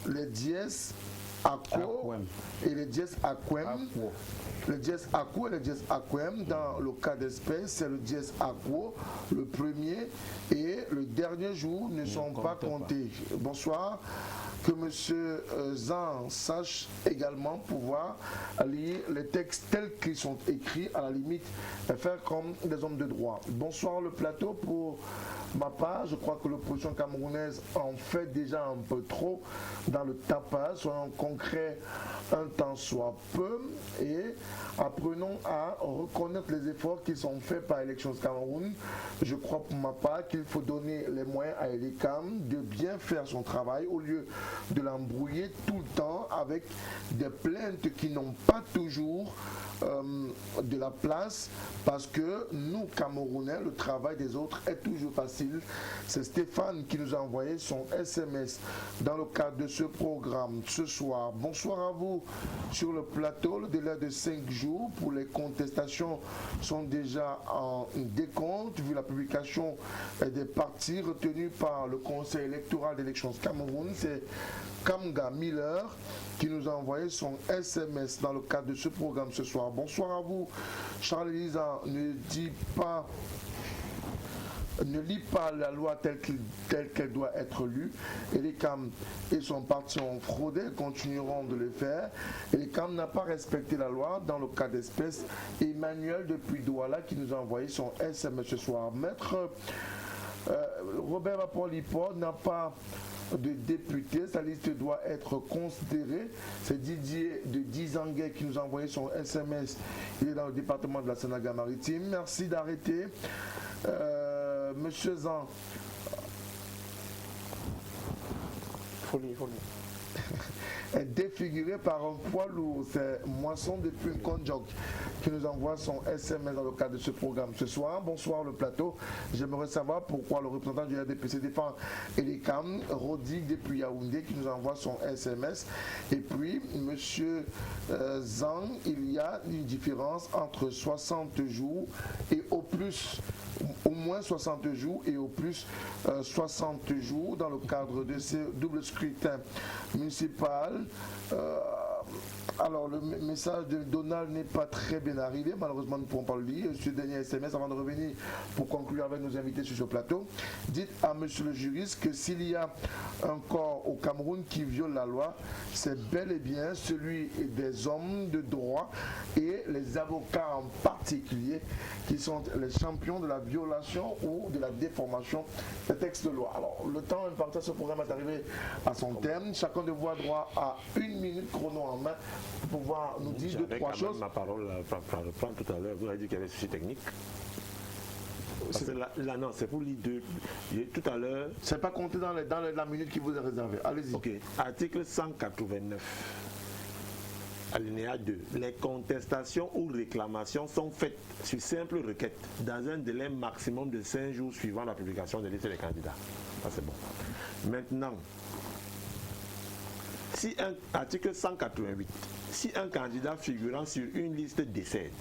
les dièses ACO et les dièses AQUEM. Le dièse ACO et le dièse AQUEM, dans le cas d'espèce, c'est le dièse ACO, le premier et le dernier jour ne sont pas comptés. Bonsoir. Que M. Zan sache également pouvoir lire les textes tels qu'ils sont écrits, à la limite, faire comme des hommes de droit. Bonsoir le plateau. Pour ma part, je crois que l'opposition camerounaise en fait déjà un peu trop dans le tapage. Soyons concrets un temps soit peu et apprenons à reconnaître les efforts qui sont faits par Elections Cameroun. Je crois pour ma part qu'il faut donner les moyens à Elecam de bien faire son travail au lieu de l'embrouiller tout le temps avec des plaintes qui n'ont pas toujours de la place, parce que nous Camerounais, le travail des autres est toujours facile. C'est Stéphane qui nous a envoyé son SMS dans le cadre de ce programme ce soir. Bonsoir à vous sur le plateau. Le délai de 5 jours pour les contestations sont déjà en décompte vu la publication des partis retenus par le Conseil électoral d'élections Cameroun. C'est Kamga Miller qui nous a envoyé son SMS dans le cadre de ce programme ce soir. Bonsoir à vous. Charles Elisa ne lit pas la loi telle qu'elle doit être lue. Et les CAM et son parti ont fraudé, continueront de le faire. Et les CAM n'a pas respecté la loi dans le cas d'espèce. Emmanuel depuis Douala qui nous a envoyé son SMS ce soir. Maître Robert Vapolipo n'a pas de députés, sa liste doit être considérée. C'est Didier de Dizanguet qui nous a envoyé son SMS. Il est dans le département de la Sénégal-Maritime. Merci d'arrêter. Monsieur Zan. est défiguré par un poids lourd. C'est Moisson depuis Konjok qui nous envoie son SMS dans le cadre de ce programme ce soir. Bonsoir le plateau. J'aimerais savoir pourquoi le représentant du RDPC défend Elikam, Rodig depuis Yaoundé qui nous envoie son SMS. Et puis, monsieur Zang, il y a une différence entre 60 jours et au plus, au moins 60 jours et au plus 60 jours dans le cadre de ce double scrutin municipal. Alors, le message de Donald n'est pas très bien arrivé. Malheureusement, nous ne pourrons pas le lire. Ce dernier SMS, avant de revenir pour conclure avec nos invités sur ce plateau, dites à monsieur le juriste que s'il y a un corps au Cameroun qui viole la loi, c'est bel et bien celui des hommes de droit et les avocats en particulier qui sont les champions de la violation ou de la déformation des textes de loi. Alors, le temps imparti à ce programme est arrivé à son terme. Chacun de vous a droit à 1 minute chrono en main pour pouvoir nous dire deux, trois choses. Ma parole par le plan tout à l'heure, vous avez dit qu'il y avait souci technique. Parce que là, non, c'est pour les deux. Tout à l'heure. C'est pas compté dans la minute qui vous est réservée. Allez-y. Ok. Article 189. Alinéa 2. Les contestations ou réclamations sont faites sur simple requête dans un délai maximum de 5 jours suivant la publication des listes des candidats. Ça, c'est bon. Maintenant, article 188, si un candidat figurant sur une liste décède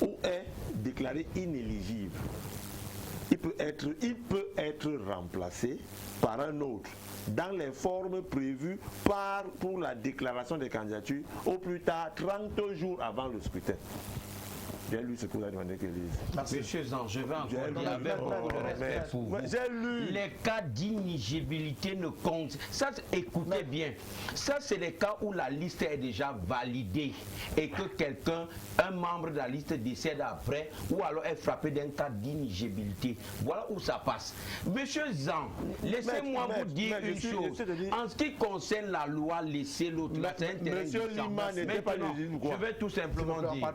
ou est déclaré inéligible, il peut être remplacé par un autre dans les formes prévues pour la déclaration des candidatures au plus tard 30 jours avant le scrutin. J'ai lu ce que vous avez demandé que lise. Monsieur Zan, je vais encore dire avec beaucoup de respect pour vous. J'ai lu. Les cas d'inéligibilité ne comptent. Ça, écoutez bien. Ça, c'est les cas où la liste est déjà validée et que quelqu'un, un membre de la liste décède après ou alors est frappé d'un cas d'inéligibilité. Voilà où ça passe. Monsieur Zan, laissez-moi vous dire une chose. En ce qui concerne la loi, laissez l'autre. Monsieur Lima n'était pas éligible. Je vais tout simplement dire.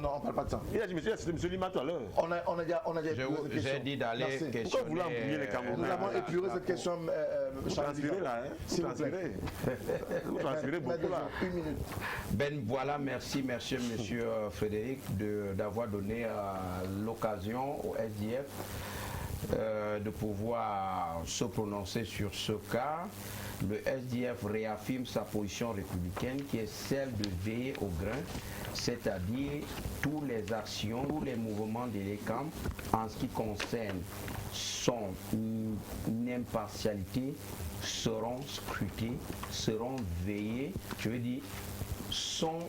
Non, on ne parle pas de ça. Il a dit, monsieur Lima tout à l'heure. On a déjà j'ai dit d'aller questionner. Pourquoi vous l'embrouillez les Camerounais? Nous avons épuré cette question. Vous transpirez là, hein? S'il vous plaît. Vous transpirez beaucoup là. 1 minute. Ben voilà, merci monsieur Frédéric d'avoir donné l'occasion au SDF de pouvoir se prononcer sur ce cas. Le SDF réaffirme sa position républicaine qui est celle de veiller au grain, c'est-à-dire toutes les actions, tous les mouvements de l'ECAM en ce qui concerne son impartialité seront scrutés, seront veillés, je veux dire, sont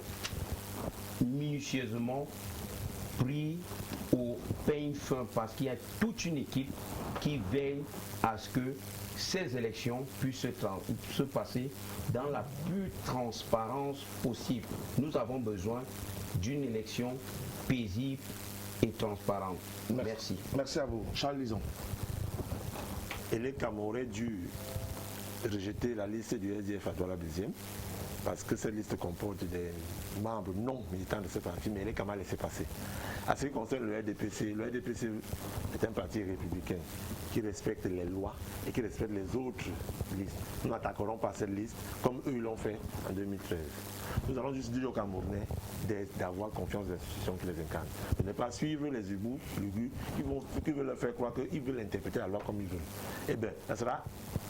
minutieusement pris au peigne fin parce qu'il y a toute une équipe qui veille à ce que ces élections puissent se passer dans la plus transparence possible. Nous avons besoin d'une élection paisible et transparente. Merci. Merci à vous. Charles Lison. Et les Camerounais auraient dû rejeter la liste du SDF à Douala deuxième parce que cette liste comporte des membres non militants de ce parti, mais les Camerounais laissé passer. À ce qui concerne le RDPC est un parti républicain qui respecte les lois et qui respecte les autres listes. Nous n'attaquerons pas cette liste comme eux l'ont fait en 2013. Nous allons juste dire aux Camerounais d'avoir confiance dans les institutions qui les incarnent. De ne pas suivre les ubous, qui veulent leur faire croire qu'ils veulent interpréter la loi comme ils veulent. Eh bien, ça sera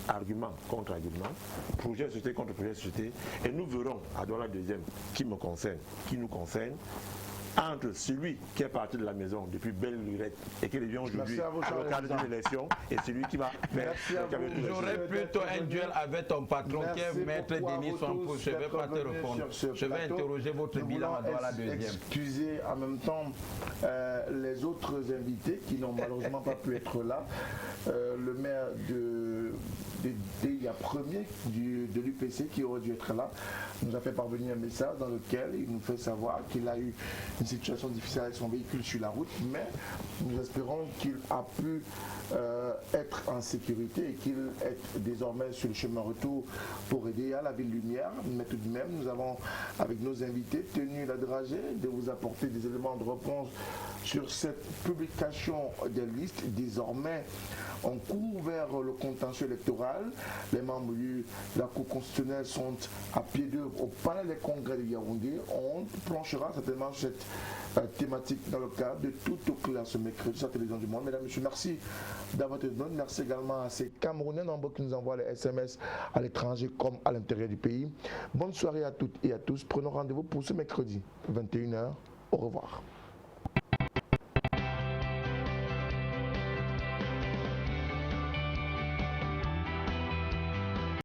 argument contre argument, projet de société contre projet de société, et nous verrons à Douala deuxième qui me concerne, qui nous concerne, entre celui qui est parti de la maison depuis belle lurette et qui revient aujourd'hui à l'occasion d'une élection et celui qui va faire. J'aurais plutôt un duel avec ton patron qui est maître Denis Swampou. Je ne vais pas te répondre. Je vais interroger votre bilan à Douala deuxième. Excusez en même temps les autres invités qui n'ont malheureusement pas pu être là. Le maire il y a premier de l'UPC qui aurait dû être là nous a fait parvenir un message dans lequel il nous fait savoir qu'il a eu une situation difficile avec son véhicule sur la route, mais nous espérons qu'il a pu être en sécurité et qu'il est désormais sur le chemin retour pour aider à la Ville Lumière. Mais tout de même, nous avons, avec nos invités, tenu la dragée de vous apporter des éléments de réponse sur cette publication des listes. Désormais, on court vers le contentieux électoral. Les membres membres de la Cour constitutionnelle sont à pied d'œuvre au palais des congrès de Yaoundé. On planchera certainement cette thématique dans le cadre de Tout au clair ce mercredi sur la télévision du monde. Mesdames, Messieurs, merci d'avoir été là. Merci également à ces Camerounais nombreux qui nous envoient les SMS à l'étranger comme à l'intérieur du pays. Bonne soirée à toutes et à tous. Prenons rendez-vous pour ce mercredi, 21h. Au revoir.